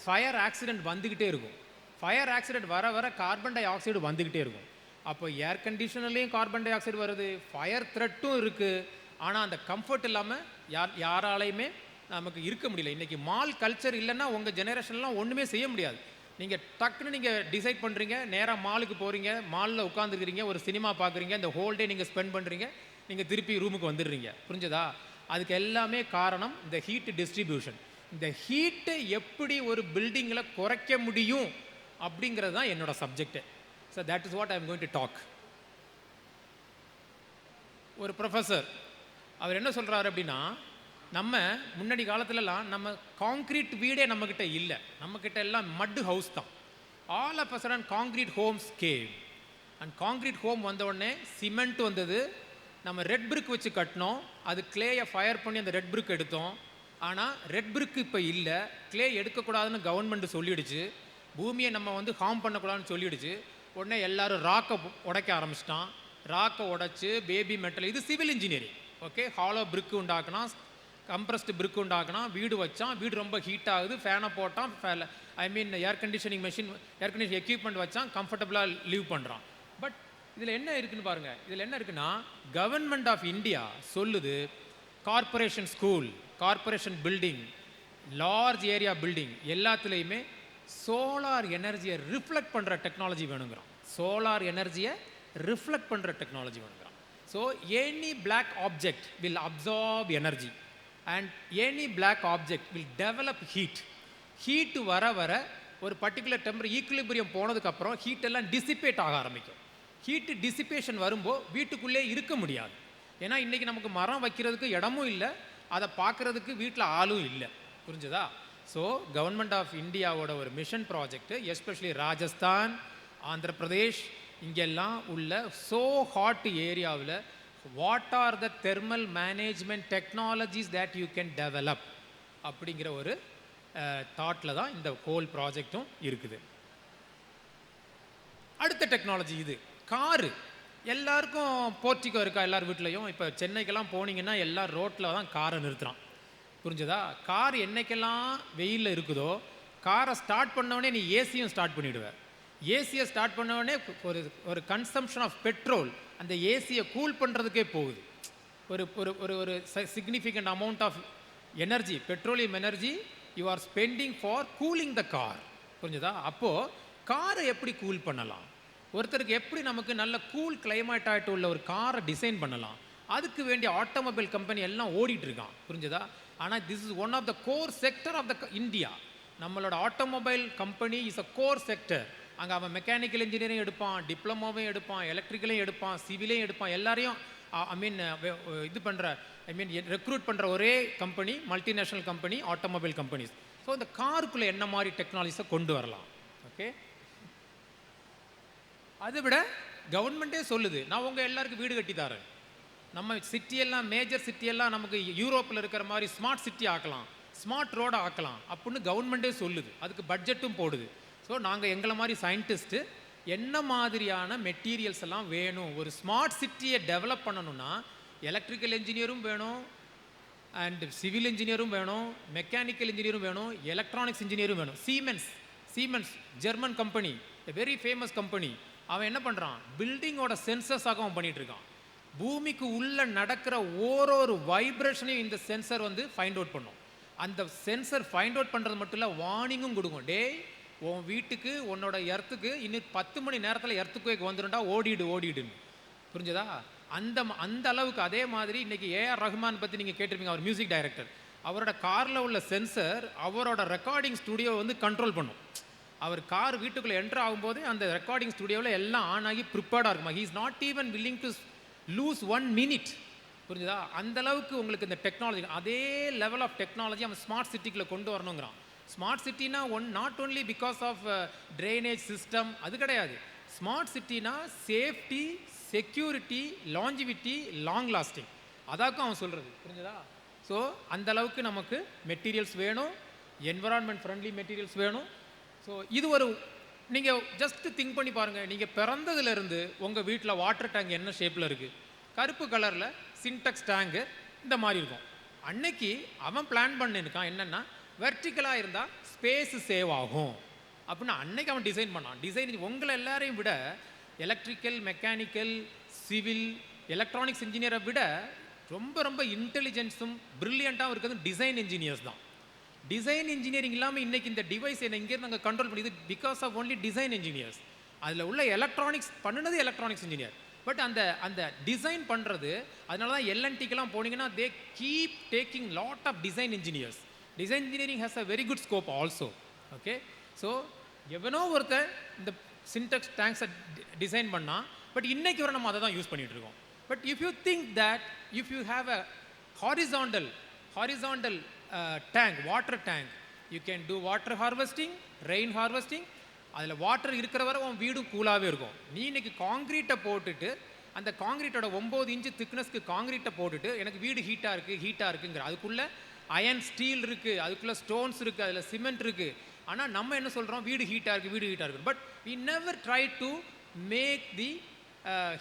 ஃபயர் ஆக்சிடென்ட் வந்துக்கிட்டே இருக்கும். ஃபயர் ஆக்சிடென்ட் வர வர கார்பன் டை ஆக்சைடு வந்துக்கிட்டே இருக்கும். அப்போ ஏர் கண்டிஷனர்லேயும் கார்பன் டை ஆக்சைடு வருது, ஃபயர் த்ரெட்டும் இருக்குது. ஆனால் அந்த கம்ஃபர்ட் இல்லாமல் யாராலையுமே நமக்கு இருக்க முடியல. இன்றைக்கி மால் கல்ச்சர் இல்லைன்னா உங்கள் ஜெனரேஷன்லாம் ஒன்றுமே செய்ய முடியாது. நீங்கள் டக்குன்னு நீங்கள் டிசைட் பண்ணுறீங்க, நேராக மாலுக்கு போகிறீங்க, மாலில் உட்காந்துருக்கிறீங்க, ஒரு சினிமா பார்க்குறீங்க, இந்த ஹோல் டே நீங்கள் ஸ்பெண்ட் பண்ணுறீங்க, நீங்கள் திருப்பி ரூமுக்கு வந்துடுறீங்க. புரிஞ்சதா? அதுக்கு எல்லாமே காரணம் இந்த ஹீட் டிஸ்ட்ரிபியூஷன். இந்த ஹீட்டை எப்படி ஒரு பில்டிங்கில் குறைக்க முடியும் அப்படிங்கிறது தான் என்னோட subject. So that is what I am going to talk. ஒரு ப்ரொஃபஸர் அவர் என்ன சொல்கிறாரு அப்படின்னா, நம்ம முன்னாடி காலத்துலலாம் நம்ம காங்க்ரீட் வீடே நம்மக்கிட்ட இல்லை, நம்மக்கிட்ட எல்லாம் மட் ஹவுஸ் தான். All of a sudden concrete homes came. And concrete home வந்த உடனே சிமெண்ட் வந்தது. நம்ம ரெட் பிரிக் வச்சு கட்டினோம், அது கிளேயை ஃபயர் பண்ணி அந்த ரெட் பிரிக் எடுத்தோம். ஆனால் ரெட் பிரிக் இப்போ இல்லை, கிளே எடுக்கக்கூடாதுன்னு கவர்மெண்ட் சொல்லிடுச்சு, பூமியை நம்ம வந்து ஹார்ம் பண்ணக்கூடாதுன்னு சொல்லிடுச்சு. உடனே எல்லோரும் ராக்கை உடைக்க ஆரம்பிச்சிட்டான். ராக்கை உடைச்சி பேபி மெட்டல், இது civil engineering. Okay, hollow brick உண்டாக்குனா, கம்ப்ரஸ்டு பிரிக்கு உண்டாக்குனா, வீடு வச்சான், வீடு ரொம்ப ஹீட் ஆகுது, ஃபேனை போட்டான், air conditioning machine, air condition equipment வச்சான், கம்ஃபர்டபுளாக லீவ் பண்ணுறான். பட் இதில் என்ன இருக்குன்னு பாருங்கள். இதில் என்ன இருக்குன்னா, கவர்மெண்ட் ஆஃப் இந்தியா சொல்லுது corporation school, corporation building, large area building எல்லாத்துலேயுமே சோலார் எனர்ஜியை ரிஃப்ளெக்ட் பண்ணுற டெக்னாலஜி வேணுங்கிறான். சோலார் எனர்ஜியை ரிஃப்ளெக்ட் பண்ணுற டெக்னாலஜி வேணுங்கிறான். So any black object will absorb energy and any black object will develop heat. Heat வர வர ஒரு பர்டிகுலர் டெம்பரேச்சர் ஈக்குலிபிரியம் போனதுக்கப்புறம் ஹீட் எல்லாம் டிசிபேட் ஆக ஆரம்பிக்கும். ஹீட்டு டிசிபேஷன் வரும்போது வீட்டுக்குள்ளே இருக்க முடியாது. ஏன்னா இன்றைக்கி நமக்கு மரம் வைக்கிறதுக்கு இடமும் இல்லை, அதை பார்க்குறதுக்கு வீட்டில் ஆளும் இல்லை. புரிஞ்சுதா? ஸோ கவர்மெண்ட் ஆஃப் இந்தியாவோட ஒரு mission project, especially Rajasthan, Andhra Pradesh, இங்கெல்லாம் உள்ள ஸோ ஹாட் ஏரியாவில் what are the thermal management technologies that you can develop அப்படிங்கிற ஒரு தாட்டில் தான் இந்த ஹோல் ப்ராஜெக்டும் இருக்குது. அடுத்த டெக்னாலஜி இது காரு. எல்லாருக்கும் போர்ட்டிகோ இருக்கா எல்லார் வீட்லேயும்? இப்போ சென்னைக்கெல்லாம் போனீங்கன்னா எல்லாம் ரோட்டில் தான் காரை நிறுத்துகிறான். புரிஞ்சதா? கார் என்னைக்கெல்லாம் வெயிலில் இருக்குதோ காரை ஸ்டார்ட் பண்ணவொடனே நீ ஏசியும் ஸ்டார்ட் பண்ணிவிடுவேன். ஏசியை ஸ்டார்ட் பண்ணவொடனே ஒரு கன்சம்ஷன் ஆஃப் பெட்ரோல் அந்த ஏசியை கூல் பண்ணுறதுக்கே போகுது. ஒரு ஒரு ஒரு ஒரு significant amount of energy, petroleum energy you are spending for cooling the car. புரிஞ்சுதா? அப்போது காரை எப்படி கூல் பண்ணலாம், ஒருத்தருக்கு எப்படி நமக்கு நல்ல கூல் கிளைமேட் ஆகிட்டு உள்ள ஒரு காரை டிசைன் பண்ணலாம், அதுக்கு வேண்டிய ஆட்டோமொபைல் கம்பெனி எல்லாம் ஓடிட்டு இருக்கான். புரிஞ்சுதா? ஆனால் this is one of the core sector of the India. நம்மளோட automobile company is a core sector. அங்கே அவன் மெக்கானிக்கல் இன்ஜினியரிங் எடுப்பான், டிப்ளமோவையும் எடுப்பான், எலக்ட்ரிக்கலையும் எடுப்பான், சிவிலையும் எடுப்பான், எல்லாரையும் இது பண்ணுற ரெக்ரூட் பண்ணுற ஒரே company multinational company automobile companies. So இந்த காருக்குள்ளே என்ன மாதிரி டெக்னாலஜிஸை கொண்டு வரலாம். ஓகே, அதை விட கவர்மெண்ட்டே சொல்லுது, நான் உங்கள் எல்லாருக்கும் வீடு கட்டி தரேன், நம்ம சிட்டியெல்லாம் மேஜர் சிட்டியெல்லாம் நமக்கு யூரோப்பில் இருக்கிற மாதிரி ஸ்மார்ட் சிட்டி ஆக்கலாம், ஸ்மார்ட் ரோடை ஆக்கலாம் அப்படின்னு கவர்மெண்ட்டே சொல்லுது. அதுக்கு பட்ஜெட்டும் போடுது. ஸோ நாங்கள் எங்களை மாதிரி சயின்டிஸ்ட்டு என்ன மாதிரியான மெட்டீரியல்ஸ் எல்லாம் வேணும், ஒரு ஸ்மார்ட் சிட்டியை டெவலப் பண்ணணும்னா எலக்ட்ரிக்கல் இன்ஜினியரும் வேணும், அண்ட் சிவில் இன்ஜினியரும் வேணும், மெக்கானிக்கல் இன்ஜினியரும் வேணும், எலக்ட்ரானிக்ஸ் இன்ஜினியரும் வேணும். Siemens German company, very famous company. அவன் என்ன பண்ணுறான், பில்டிங்கோட சென்சர்ஸாக அவன் பண்ணிகிட்டு இருக்கான். பூமிக்கு உள்ளே நடக்கிற ஒரு வைப்ரேஷனையும் இந்த சென்சர் வந்து ஃபைண்ட் அவுட் பண்ணும். அந்த சென்சர் ஃபைண்ட் அவுட் பண்ணுறது மட்டும் இல்லை, வார்னிங்கும் கொடுக்கும். டே, உன் வீட்டுக்கு உன்னோட எர்த்துக்கு இன்னும் 10 மணி நேரத்தில் எர்த்துக்கு வந்துடும்டா, ஓடிடுன்னு. புரிஞ்சதா? அந்த அளவுக்கு. அதே மாதிரி இன்றைக்கி ஏஆர் ரஹ்மான் பற்றி நீங்கள் கேட்டிருப்பீங்க, அவர் மியூசிக் டைரக்டர். அவரோட காரில் உள்ள சென்சர் அவரோட ரெக்கார்டிங் ஸ்டுடியோ வந்து கண்ட்ரோல் பண்ணும். அவர் கார் வீட்டுக்குள்ளே என்ட்ரு ஆகும்போதே அந்த ரெக்கார்டிங் ஸ்டுடியோவில் எல்லாம் ஆன் ஆகி ப்ரிப்பேர்டாக இருக்குமா. He is not even willing to lose 1 minute. புரிஞ்சுதா? அந்தளவுக்கு உங்களுக்கு இந்த டெக்னாலஜி, அதே லெவல் ஆஃப் டெக்னாலஜி அவன் ஸ்மார்ட் சிட்டிக்குள்ளே கொண்டு வரணுங்கிறான். ஸ்மார்ட் சிட்டினா not only because of drainage system, அது கிடையாது. ஸ்மார்ட் சிட்டினா safety, security, longevity, long lasting, அதாக்கும் அவன் சொல்கிறது. புரிஞ்சுதா? ஸோ அந்தளவுக்கு நமக்கு மெட்டீரியல்ஸ் வேணும், என்விரான்மெண்ட் ஃப்ரெண்ட்லி மெட்டீரியல்ஸ் வேணும். ஸோ இது ஒரு, நீங்கள் ஜஸ்ட்டு திங்க் பண்ணி பாருங்கள், நீங்கள் பிறந்ததுலேருந்து உங்கள் வீட்டில் வாட்டர் டேங்க் என்ன ஷேப்பில் இருக்குது, கருப்பு கலரில் சின்டெக்ஸ் டேங்கு இந்த மாதிரி இருக்கும். அன்னைக்கு அவன் பிளான் பண்ணியிருக்கான் என்னென்னா, வெர்டிக்கலாக இருந்தால் ஸ்பேஸு சேவ் ஆகும் அப்படின்னு அன்னைக்கு அவன் டிசைன் பண்ணான். உங்களை எல்லாரையும் விட எலக்ட்ரிக்கல், மெக்கானிக்கல், சிவில், எலக்ட்ரானிக்ஸ் இன்ஜினியரை விட ரொம்ப ரொம்ப இன்டெலிஜென்ஸும் ப்ரில்லியண்ட்டாகவும் இருக்கிறது டிசைன் இன்ஜினியர்ஸ் தான். டிசைன் இன்ஜினியரிங் இல்லாமல் இன்றைக்கி இந்த டிவைஸ் இங்கேருந்து நாங்கள் கண்ட்ரோல் பண்ணிது because of only design engineers. அதில் உள்ள எலக்ட்ரானிக்ஸ் பண்ணினது எலக்ட்ரானிக்ஸ் இன்ஜினியர். பட் அந்த டிசைன் பண்ணுறது, அதனால தான் எல்என்டிக்கெல்லாம் போனீங்கன்னா they keep taking lot of design engineers. Design engineering has a very good scope also. Okay, so எவனோ ஒருத்தர் இந்த சின்டெக்ஸ் டேங்க்ஸை டிசைன் பண்ணால், பட் இன்றைக்கி வரை நம்ம அதை தான் யூஸ் பண்ணிகிட்டு இருக்கோம். But if you think that if you have a horizontal tank, water tank, you can do water harvesting, rain harvesting. அதில் வாட்டர் இருக்கிற வரை உன் வீடும் கூலாகவே இருக்கும். நீ இன்னைக்கு காங்கிரீட்டை போட்டுட்டு, அந்த காங்கிரீட்டோட 9 இன்ச்சு திக்னஸ்க்கு காங்கிரீட்டை போட்டுட்டு எனக்கு வீடு ஹீட்டாக இருக்குங்கிற, அதுக்குள்ளே அயன் ஸ்டீல் இருக்குது, அதுக்குள்ளே ஸ்டோன்ஸ் இருக்குது, அதில் சிமெண்ட் இருக்குது. ஆனால் நம்ம என்ன சொல்கிறோம், வீடு ஹீட்டாக இருக்குது. But we never try to make the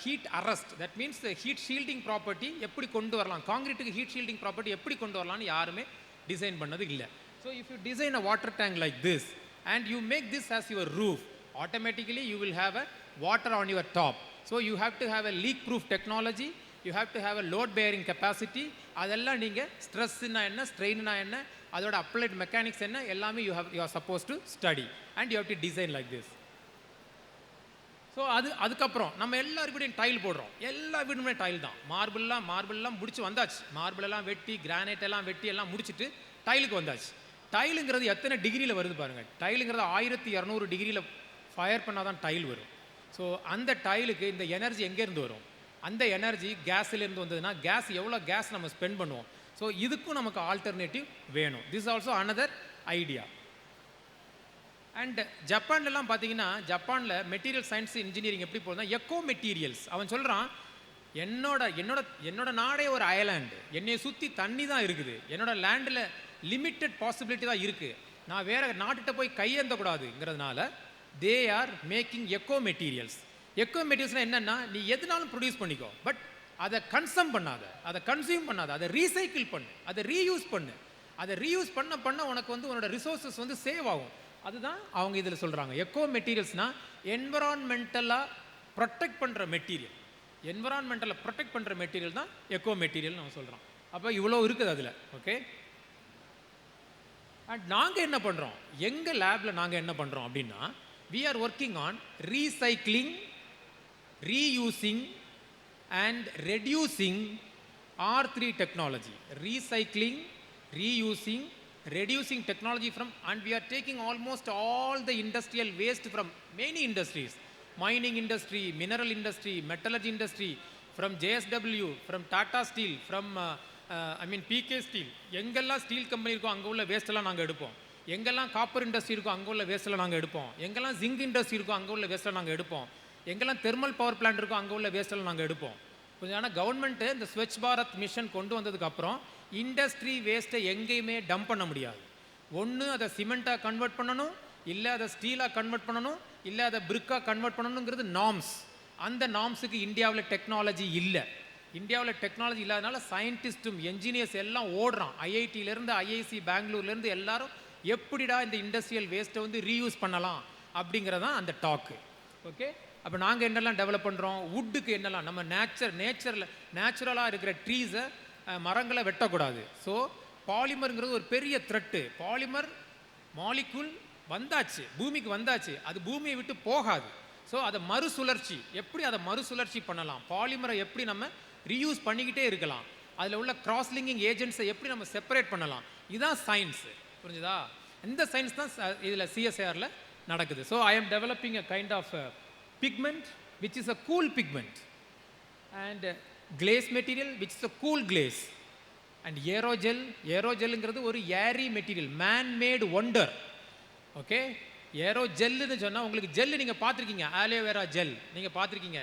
heat arrest. that means the heat shielding property எப்படி கொண்டு வரலாம், காங்கிரீட்டுக்கு ஹீட் ஷீல்டிங் ப்ராப்பர்ட்டி எப்படி கொண்டு வரலாம்னு யாருமே டிசைன் பண்ணது இல்லை. So if you design a water tank like this and you make this as your roof, automatically you will have a water on your top. So you have to have a leak proof technology, you have to have a load bearing capacity. அதெல்லாம் நீங்கள் ஸ்ட்ரெஸ்னா என்ன, ஸ்ட்ரெயின்னா என்ன, அதோட applied mechanics என்ன, எல்லாமே you are supposed to study and you have to design like this. So அதுக்கப்புறம் நம்ம எல்லார் வீடையும் டைல் போடுறோம். எல்லா வீடுமே டைல் தான். மார்பிள்லாம் முடிச்சு வந்தாச்சு. மார்பிளெல்லாம் வெட்டி, கிரானைட் எல்லாம் வெட்டி எல்லாம் முடிச்சுட்டு டைலுக்கு வந்தாச்சு. டைலுங்கிறது எத்தனை டிகிரியில் வருது பாருங்கள். டைலுங்கிறது 1200 டிகிரியில் ஃபயர் பண்ணால் தான் டைல் வரும். ஸோ அந்த டைலுக்கு இந்த எனர்ஜி எங்கேருந்து வரும்? அந்த எனர்ஜி கேஸ்லேருந்து வந்ததுன்னா எவ்வளோ கேஸ் நம்ம ஸ்பெண்ட் பண்ணுவோம். ஸோ இதுக்கும் நமக்கு ஆல்டர்னேட்டிவ் வேணும். This also another idea. And ஜப்பான்லாம் பார்த்தீங்கன்னா, ஜப்பானில் மெட்டீரியல் சயின்ஸ் இன்ஜினியரிங் எப்படி போகுதுன்னா, எக்கோ மெட்டீரியல்ஸ். அவன் சொல்கிறான், என்னோட நாடே ஒரு அயர்லாண்டு, என்னையை சுற்றி தண்ணி தான் இருக்குது, என்னோட லேண்டில் லிமிட்டட் பாசிபிலிட்டி தான் இருக்குது, நான் வேறு நாட்டுகிட்ட போய் கையேந்தக்கூடாதுங்கிறதுனால they are making eco materials. Eco மெட்டீரியல்ஸ்னால் என்னென்னா, நீ எதுனாலும் ப்ரொடியூஸ் பண்ணிக்கோ, பட் அதை கன்சியூம் பண்ணாத, அதை ரீசைக்கிள் பண்ணு, அதை ரீயூஸ் பண்ணு. அதை ரீயூஸ் பண்ண உனக்கு உன்னோட ரிசோர்ஸஸ் சேவ் ஆகும். அதுதான் அவங்க இதில் சொல்கிறாங்க. எக்கோ மெட்டீரியல்ஸ்னால் என்விரான்மெண்டலாக ப்ரொடெக்ட் பண்ணுற மெட்டீரியல். என்விரான்மெண்டலை ப்ரொடெக்ட் பண்ணுற மெட்டீரியல் தான் எக்கோ மெட்டீரியல் நம்ம சொல்கிறோம். அப்போ இவ்வளோ இருக்குது அதில். ஓகே, அண்ட் நாங்கள் என்ன பண்ணுறோம், எங்கள் லேபில் நாங்கள் என்ன பண்ணுறோம் அப்படின்னா, we are working on recycling, reusing and reducing R3 technology. Recycling, reusing, reducing technology from, and we are taking almost all the industrial waste from many industries, mining industry, mineral industry, metallurgy industry, from JSW, from Tata Steel, from PK Steel. எங்கெல்லாம் steel company இருக்கோ அங்கே உள்ள வேஸ்ட்டெல்லாம் நாங்கள் எடுப்போம். எங்கெல்லாம் copper industry இருக்கோ அங்கே உள்ள வேஸ்ட்டில் நாங்கள் எடுப்போம். எங்கெல்லாம் ஜிங்க் இண்டஸ்ட்ரி இருக்கோ அங்கே உள்ள வேஸ்ட்டில் நாங்கள் எடுப்போம். எங்கெல்லாம் தெர்மல் பவர் பிளான்ட் இருக்கோ அங்கே உள்ள வேஸ்ட்டெல்லாம் நாங்கள் எடுப்போம். கொஞ்சம் ஆனால் கவர்மெண்ட்டு இந்த ஸ்வச் பாரத் மிஷன் கொண்டு வந்ததுக்கப்புறம் இண்டஸ்ட்ரி வேஸ்ட்டை எங்கேயுமே டம்ப் பண்ண முடியாது. ஒன்று அதை சிமெண்ட்டாக கன்வெர்ட் பண்ணணும், இல்லை அதை ஸ்டீலாக கன்வெர்ட் பண்ணணும், இல்லை அதை பிரிக்காக கன்வெர்ட் பண்ணணுங்கிறது நார்ம்ஸ். அந்த நார்ம்ஸுக்கு இந்தியாவில் டெக்னாலஜி இல்லை. இந்தியாவில் டெக்னாலஜி இல்லாதனால சயின்டிஸ்ட்டும் என்ஜினியர்ஸ் எல்லாம் ஓடுறான். ஐஐடியிலேருந்து ஐஐசி பெங்களூர்லேருந்து எல்லாரும் எப்படிடா இந்த இண்டஸ்ட்ரியல் வேஸ்ட்டை வந்து ரீயூஸ் பண்ணலாம் அப்படிங்கிறதான் அந்த டாக்கு. ஓகே, அப்போ நாங்கள் என்னெல்லாம் டெவலப் பண்ணுறோம், வுட்டுக்கு என்னெல்லாம் நம்ம நேச்சுரலாக இருக்கிற ட்ரீஸை மரங்களை வெட்டக்கூடாது. ஸோ பாலிமருங்கிறது ஒரு பெரிய த்ரெட்டு. பாலிமர் மாலிகுல் வந்தாச்சு, பூமிக்கு வந்தாச்சு, அது பூமியை விட்டு போகாது. ஸோ அதை மறுசுழற்சி, எப்படி அதை மறுசுழற்சி பண்ணலாம், பாலிமரை எப்படி நம்ம ரீயூஸ் பண்ணிக்கிட்டே இருக்கலாம், அதில் உள்ள கிராஸ் லிங்கிங் ஏஜென்ட்ஸை எப்படி நம்ம செப்பரேட் பண்ணலாம், இதுதான் சயின்ஸு. புரிஞ்சுதா? இந்த சயின்ஸ் தான் இதில் சிஎஸ்ஐஆரில் நடக்குது. So I am developing a kind of pigment which is a cool pigment, and glaze material which is a cool glaze, and aerogel ஒரு airy material, man made wonder. Okay, ஏரோஜெல்லுன்னு சொன்னால் உங்களுக்கு ஜெல்லு நீங்கள் பார்த்துருக்கீங்க, ஆலோவேரா ஜெல் நீங்கள் பார்த்துருக்கீங்க,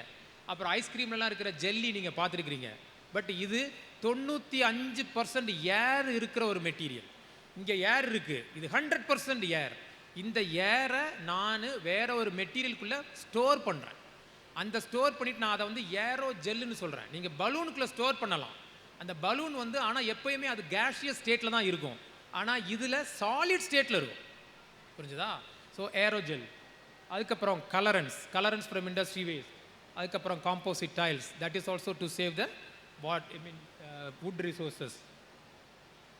அப்புறம் ஐஸ்கிரீம்லாம் இருக்கிற ஜெல்லி நீங்கள் பார்த்துருக்கிறீங்க. பட் இது 95% ஏர் இருக்கிற ஒரு மெட்டீரியல். இங்கே ஏர் இருக்குது, இது 100% ஏர். இந்த ஏரை நான் வேற ஒரு மெட்டீரியலுக்குள்ளே ஸ்டோர் பண்ணுறேன். அந்த ஸ்டோர் பண்ணிவிட்டு நான் அதை வந்து ஏரோ ஜெல்லுன்னு சொல்கிறேன். நீங்கள் பலூனுக்குள்ளே ஸ்டோர் பண்ணலாம். அந்த பலூன் வந்து ஆனால் எப்போயுமே அது கேஷியஸ் ஸ்டேட்டில் தான் இருக்கும், ஆனால் இதில் சாலிட் ஸ்டேட்டில் இருக்கும். புரிஞ்சுதா? So aerogel. அதுக்கப்புறம் கலரன்ஸ் ஃப்ரம் இண்டஸ்ட்ரி வேஸ்ட். அதுக்கப்புறம் composite tiles, that is also to save the wood resources.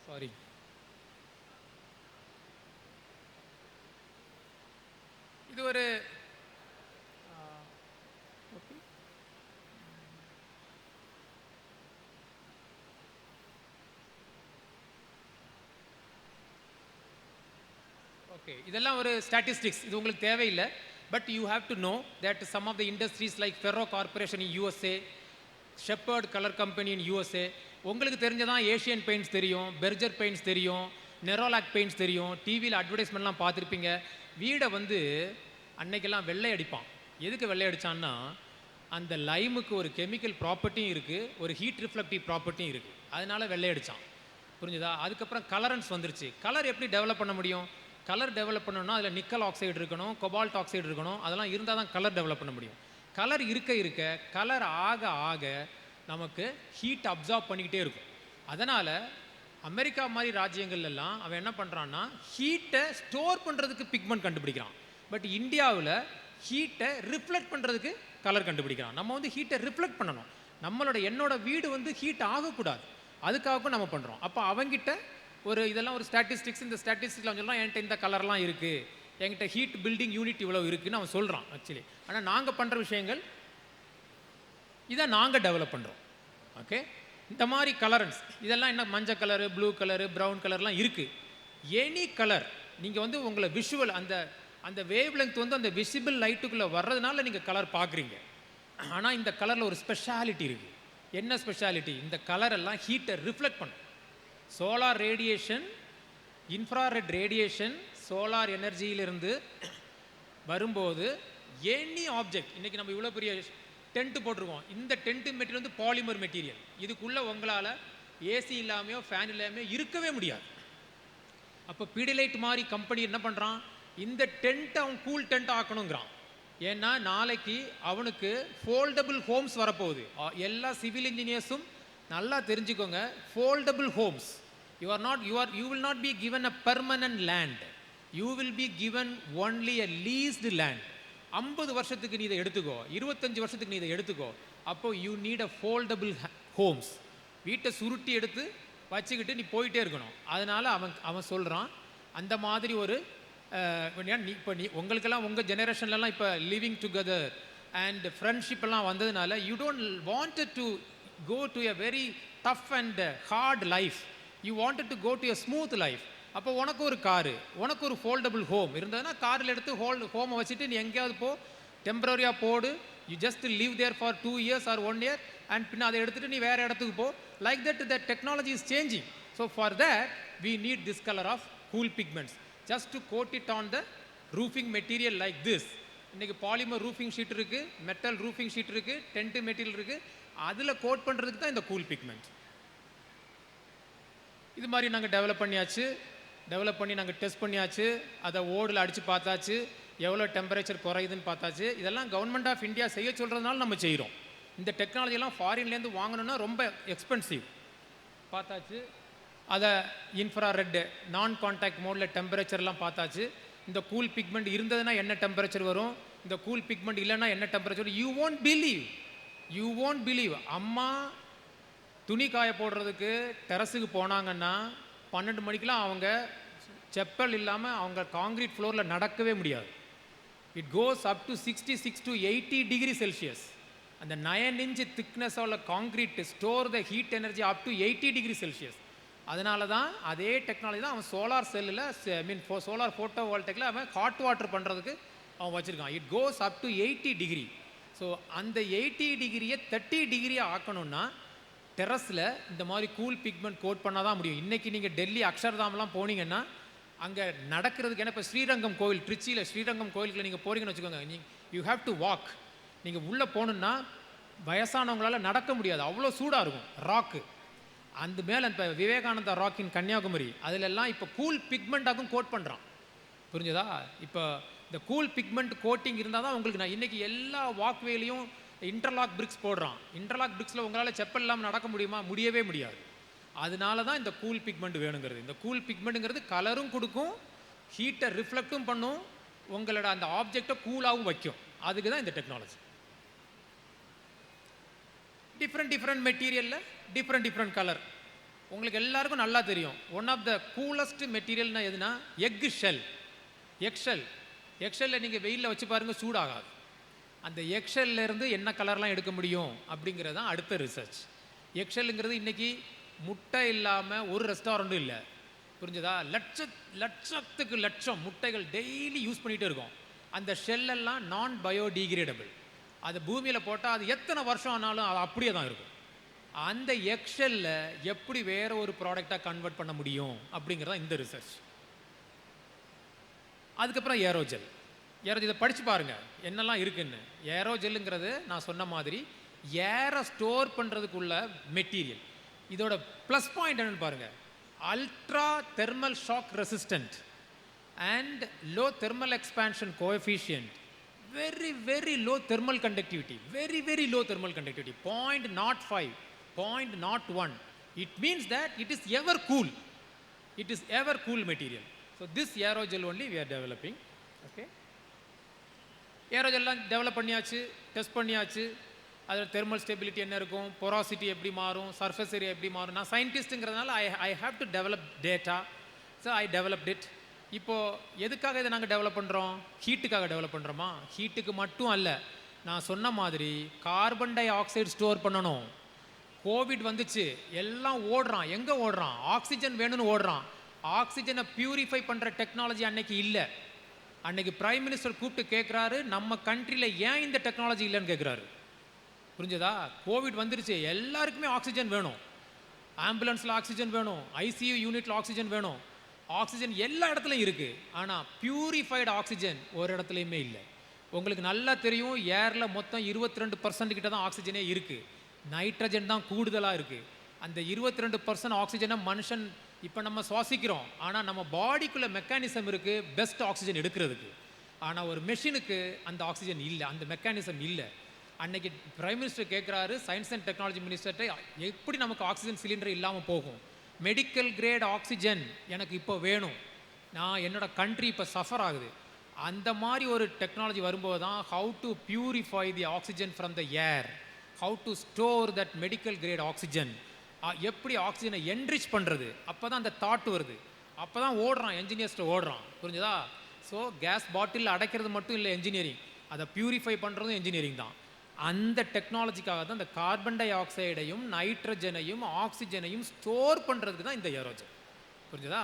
Sorry, இது ஒரு ஓகே, இதெல்லாம் ஒரு ஸ்டாட்டிஸ்டிக்ஸ், இது உங்களுக்கு தேவையில்லை. But you have to know that some of the industries like Ferro Corporation in USA, Shepherd Color Company in USA, உங்களுக்கு தெரிஞ்சதான் ஏஷியன் பெயிண்ட்ஸ் தெரியும், பெர்ஜர் பெயிண்ட்ஸ் தெரியும், நெரோலாக் பெயிண்ட்ஸ் தெரியும், டிவியில் அட்வர்டைஸ்மெண்ட்லாம் பார்த்துருப்பீங்க. வீடை வந்து அன்னைக்கெல்லாம் வெள்ளை அடிப்பான். எதுக்கு வெள்ளை அடித்தான்னா, அந்த லைமுக்கு ஒரு கெமிக்கல் ப்ராப்பர்ட்டியும் இருக்குது, ஒரு ஹீட் ரிஃப்ளெக்டிவ் ப்ராப்பர்ட்டியும் இருக்குது, அதனால வெள்ளை அடித்தான். புரிஞ்சுதா? அதுக்கப்புறம் கலரன்ஸ் வந்துருச்சு. கலர் எப்படி டெவலப் பண்ண முடியும்? கலர் டெவலப் பண்ணணும்னா அதில் நிக்கல் ஆக்சைடு இருக்கணும், கொபால்ட் ஆக்சைடு இருக்கணும், அதெல்லாம் இருந்தால் தான் கலர் டெவலப் பண்ண முடியும். கலர் இருக்க கலர் ஆக நமக்கு ஹீட் அப்சார்ப் பண்ணிக்கிட்டே இருக்கும். அதனால் அமெரிக்கா மாதிரி ராஜ்யங்கள்லாம் அவன் என்ன பண்ணுறான்னா, ஹீட்டை ஸ்டோர் பண்ணுறதுக்கு பிக்மெண்ட் கண்டுபிடிக்கிறான். பட் இந்தியாவில் ஹீட்டை ரிஃப்ளெக்ட் பண்ணுறதுக்கு கலர் கண்டுபிடிக்கிறான். நம்ம வந்து ஹீட்டை ரிஃப்ளெக்ட் பண்ணணும். என்னோட வீடு வந்து ஹீட் ஆகக்கூடாது, அதுக்காகவும் நம்ம பண்ணுறோம். அப்போ அவங்கிட்ட இதெல்லாம் ஒரு ஸ்டாட்டிஸ்டிக்ஸ். இந்த ஸ்டாட்டிஸ்டிக்ஸில் அவன் சொல்லலாம், என்கிட்ட இந்த கலர்லாம் இருக்குது, என்கிட்ட ஹீட் பில்டிங் யூனிட் இவ்வளோ இருக்குதுன்னு அவன் சொல்கிறான் ஆக்சுவலி. ஆனால் நாங்கள் பண்ணுற விஷயங்கள் இதை நாங்கள் டெவலப் பண்ணுறோம். ஓகே, இந்த மாதிரி கலரன்ஸ் இதெல்லாம் என்ன, மஞ்சள் கலரு, ப்ளூ கலரு, ப்ரௌன் கலர்லாம் இருக்குது. எனி கலர் நீங்கள் வந்து உங்களை விஷுவல் அந்த வேவ் லெங்த் வந்து அந்த விசிபிள் லைட்டுக்குள்ளே வர்றதுனால நீங்கள் கலர் பார்க்குறீங்க. ஆனால் இந்த கலரில் ஒரு ஸ்பெஷாலிட்டி இருக்குது. என்ன ஸ்பெஷாலிட்டி? இந்த கலரெல்லாம் ஹீட்டை ரிஃப்ளெக்ட் பண்ணும். Solar radiation, infrared radiation, solar எனர்ஜியிலிருந்து வரும்போது எனி ஆப்ஜெக்ட், இன்றைக்கி நம்ம இவ்வளோ பெரிய டென்ட்டு போட்டிருக்கோம், இந்த டென்ட்டு மெட்டீரியல் வந்து பாலிமர் மெட்டீரியல். இதுக்குள்ளே உங்களால் ஏசி இல்லாமையோ ஃபேன் இல்லாமையோ இருக்கவே முடியாது. அப்போ பீடிலைட் மாதிரி கம்பெனி என்ன பண்ணுறான், இந்த டென்ட்டை அவன் கூல் டென்ட் ஆக்கணுங்கிறான். ஏன்னா நாளைக்கு அவனுக்கு ஃபோல்டபுள் ஹோம்ஸ் வரப்போகுது. எல்லா சிவில் இன்ஜினியர்ஸும் நல்லா தெரிஞ்சுக்கோங்க, foldable homes. you will not be given a permanent land, you will be given only a leased land. 50 வருஷத்துக்கு நீ இதை எடுத்துக்கோ, 25 வருஷத்துக்கு நீ இதை எடுத்துக்கோ. அப்போ you need a foldable homes. வீட்டை சுருட்டி எடுத்து வச்சுக்கிட்டு நீ போயிட்டே இருக்கணும். அதனால் அவன் சொல்கிறான் அந்த மாதிரி ஒரு இப்போ உங்களுக்கெல்லாம் உங்கள் ஜெனரேஷன்லலாம் இப்போ லிவிங் டுகெதர் அண்ட் ஃப்ரெண்ட்ஷிப்பெல்லாம் வந்ததுனால you don't wanted to go to a very tough and hard life. You wanted to go to a smooth life. அப்போ உனக்கு ஒரு காரு, உனக்கு ஒரு ஃபோல்டபுள் ஹோம் இருந்ததுன்னா காரில் எடுத்து ஹோமை வச்சுட்டு நீ எங்கேயாவது போ, டெம்பரரியாக போடு. You just live there for 2 years or 1 year and பின்ன அதை எடுத்துகிட்டு நீ வேறு இடத்துக்கு போ. Like that the technology is changing. So for that we need this colour of cool pigments just to coat it on the roofing material like this. இன்றைக்கி polymer roofing sheet இருக்குது, metal roofing sheet இருக்குது, tent material இருக்குது. அதில் code பண்ணுறதுக்கு தான் இந்த cool pigment. இது மாதிரி நாங்கள் டெவலப் பண்ணி நாங்கள் டெஸ்ட் பண்ணியாச்சு. அதை ஓடில் அடித்து பார்த்தாச்சு, எவ்வளோ டெம்பரேச்சர் குறையுதுன்னு பார்த்தாச்சு. இதெல்லாம் கவர்மெண்ட் ஆஃப் இந்தியா செய்ய சொல்கிறதுனால நம்ம செய்கிறோம். இந்த டெக்னாலஜிலாம் ஃபாரின்லேருந்து வாங்கணுன்னா ரொம்ப எக்ஸ்பென்சிவ். பார்த்தாச்சு. அதை இன்ஃப்ராரெட் நான் கான்டாக்ட் மோடில் டெம்பரேச்சர்லாம் பார்த்தாச்சு. இந்த கூல் பிக்மெண்ட் இருந்ததுன்னா என்ன டெம்பரேச்சர் வரும், இந்த கூல் பிக்மெண்ட் இல்லைன்னா என்ன டெம்பரேச்சர். You won't believe. அம்மா துணி காய போடுறதுக்கு டெரஸுக்கு போனாங்கன்னா 12 மணிக்கெலாம் அவங்க செப்பல் இல்லாமல் அவங்க காங்கிரீட் ஃப்ளோரில் நடக்கவே முடியாது. It goes up to 66 to 80 degrees Celsius. அந்த 9 inch திக்னஸ் உள்ள concrete store the heat energy up to 80 degrees Celsius. அதனால தான் அதே டெக்னாலஜி தான் அவன் சோலார் செல்லில் சோலார் ஃபோட்டோ வோல்டேக்கில் அவன் ஹாட் வாட்டர் பண்ணுறதுக்கு அவன் வச்சுருக்கான். It goes up to 80 degree. So அந்த 80 டிகிரியை 30 டிகிரியை ஆக்கணும்னா டெரஸில் இந்த மாதிரி கூல் பிக்மெண்ட் கோட் பண்ணால் தான் முடியும். இன்றைக்கி நீங்கள் டெல்லி அக்ஷர்தாம்லாம் போனீங்கன்னா அங்கே நடக்கிறதுக்கு, ஏன்னா இப்போ ஸ்ரீரங்கம் கோவில், ட்ரிச்சியில் ஸ்ரீரங்கம் கோவிலுக்குள்ள நீங்கள் போகிறீங்கன்னு வச்சுக்கோங்க, யூ ஹேவ் டு வாக். நீங்கள் உள்ளே போகணுன்னா வயசானவங்களால் நடக்க முடியாது, அவ்வளோ சூடாக இருக்கும் ராக்கு. அந்த மேலே இப்போ விவேகானந்தா ராக் இன் கன்னியாகுமரி அதிலெல்லாம் இப்போ கூல் பிக்மெண்ட்டாகவும் கோட் பண்ணுறான். புரிஞ்சுதா? இப்போ இந்த கூல் பிக்மெண்ட் கோட்டிங் இருந்தால் தான் உங்களுக்கு, நான் இன்றைக்கி எல்லா வாக்வேலையும் இன்டர்லாக் பிரிக்ஸ் போடுறான். இன்டர்லாக் பிரிக்ஸில் உங்களால் செப்பல் இல்லாமல் நடக்க முடியுமா? முடியவே முடியாது. அதனால தான் இந்த கூல் பிக்மெண்ட் வேணுங்கிறது. இந்த கூல் பிக்மெண்ட்டுங்கிறது கலரும் கொடுக்கும், ஹீட்டை ரிஃப்ளெக்டும் பண்ணும், உங்களோட அந்த ஆப்ஜெக்டை கூலாகவும் வைக்கும். அதுக்கு தான் இந்த டெக்னாலஜி. டிஃப்ரெண்ட் மெட்டீரியலில் டிஃப்ரெண்ட் கலர். உங்களுக்கு எல்லாருக்கும் நல்லா தெரியும், ஒன் ஆஃப் த கூலஸ்ட் மெட்டீரியல்னா எதுனா எக்ஷெல்லில் நீங்கள் வெயிலில் வச்சு பாருங்கள், சூடாகாது. அந்த எக்ஷெல்லேருந்து என்ன கலர்லாம் எடுக்க முடியும் அப்படிங்கிறது தான் அடுத்த ரிசர்ச். எக்ஷெல்லுங்கிறது இன்றைக்கி முட்டை இல்லாமல் ஒரு ரெஸ்டாரண்ட்டும் இல்லை. புரிஞ்சுதா? லட்சத்துக்கு லட்சம் முட்டைகள் டெய்லி யூஸ் பண்ணிகிட்டே இருக்கோம். அந்த ஷெல்லெல்லாம் நான் பயோடிகிரேடபிள். அது பூமியில் போட்டால் அது எத்தனை வருஷம் ஆனாலும் அது அப்படியே தான் இருக்கும். அந்த எக்ஷெல்ல எப்படி வேற ஒரு ப்ராடக்டாக கன்வெர்ட் பண்ண முடியும் அப்படிங்கிறதா இந்த ரிசர்ச். அதுக்கப்புறம் ஏரோஜெல் இதை படித்து பாருங்கள் என்னெல்லாம் இருக்குன்னு. ஏரோஜெல்லுங்கிறது நான் சொன்ன மாதிரி ஏரை ஸ்டோர் பண்ணுறதுக்குள்ள மெட்டீரியல். இதோட ப்ளஸ் பாயிண்ட் என்னென்னு பாருங்கள், ultra thermal shock resistant and low thermal expansion coefficient, very low thermal conductivity, very low thermal conductivity, 0.05, 0.01. It means that it is ever cool material. So this aerogel only we are developing. Okay, aerogel develop பண்ணியாச்சு, test பண்ணியாச்சு. அதில் thermal stability என்ன இருக்கும், porosity எப்படி மாறும், surface area எப்படி மாறும். நான் சயின்டிஸ்ட்டுங்கிறதுனால I have to develop data. So I developed it. இப்போது எதுக்காக இதை நாங்கள் டெவலப் பண்ணுறோம்? ஹீட்டுக்காக டெவலப் பண்ணுறோமா? ஹீட்டுக்கு மட்டும் அல்ல, நான் சொன்ன மாதிரி கார்பன் டை ஆக்சைடு ஸ்டோர் பண்ணணும். கோவிட் வந்துச்சு, எல்லாம் ஓடுறான். எங்கே ஓடுறான்? ஆக்சிஜன் வேணும்னு ஓடுறான். ஆக்சிஜனை பியூரிஃபை பண்ணுற டெக்னாலஜி அன்னைக்கு இல்லை. அன்னைக்கு பிரைம் மினிஸ்டர் கூப்பிட்டு கேட்குறாரு, நம்ம கண்ட்ரியில் ஏன் இந்த டெக்னாலஜி இல்லைன்னு கேட்குறாரு. புரிஞ்சதா? கோவிட் வந்துருச்சு, எல்லாருக்குமே ஆக்சிஜன் வேணும். ஆம்புலன்ஸில் ஆக்சிஜன் வேணும், ஐசியூ யூனிட்டில் ஆக்சிஜன் வேணும். ஆக்சிஜன் எல்லா இடத்துலையும் இருக்குது, ஆனால் பியூரிஃபைடு ஆக்சிஜன் ஒரு இடத்துலையுமே இல்லை. உங்களுக்கு நல்லா தெரியும், ஏரில் மொத்தம் 22% கிட்ட தான் ஆக்சிஜனே இருக்குது. நைட்ரஜன் தான் கூடுதலாக இருக்குது. அந்த 22% ஆக்சிஜனை மனுஷன் இப்போ நம்ம சுவாசிக்கிறோம். ஆனால் நம்ம பாடிக்குள்ளே மெக்கானிசம் இருக்குது பெஸ்ட் ஆக்சிஜன் எடுக்கிறதுக்கு. ஆனால் ஒரு மெஷினுக்கு அந்த ஆக்சிஜன் இல்லை, அந்த மெக்கானிசம் இல்லை. அன்னைக்கு பிரைம் மினிஸ்டர் கேட்குறாரு சயின்ஸ் அண்ட் டெக்னாலஜி மினிஸ்டர்கிட்ட, எப்படி நமக்கு ஆக்சிஜன் சிலிண்டர் இல்லாமல் போகும்? மெடிக்கல் கிரேட் ஆக்சிஜன் எனக்கு இப்போ வேணும், நான் என்னோட கண்ட்ரி இப்போ சஃபர் ஆகுது. அந்த மாதிரி ஒரு டெக்னாலஜி வரும்போது தான் how to purify the oxygen from the air how to store that medical great oxygen, எப்படி ஆக்சிஜனை என்ரிச் பண்ணுறது, அப்போ தான் அந்த தாட் வருது, அப்போ தான் ஓடுறான் என்ஜினியர்ஸ்ட்டு ஓடுறான். புரிஞ்சுதா? ஸோ கேஸ் பாட்டில் அடைக்கிறது மட்டும் இல்லை என்ஜினியரிங், அதை பியூரிஃபை பண்ணுறதும் என்ஜினியரிங் தான். அந்த டெக்னாலஜிக்காக தான் இந்த கார்பன் டை ஆக்சைடையும் நைட்ரஜனையும் ஆக்சிஜனையும் ஸ்டோர் பண்ணுறதுக்கு தான் இந்த ஏரோஜன். புரிஞ்சுதா?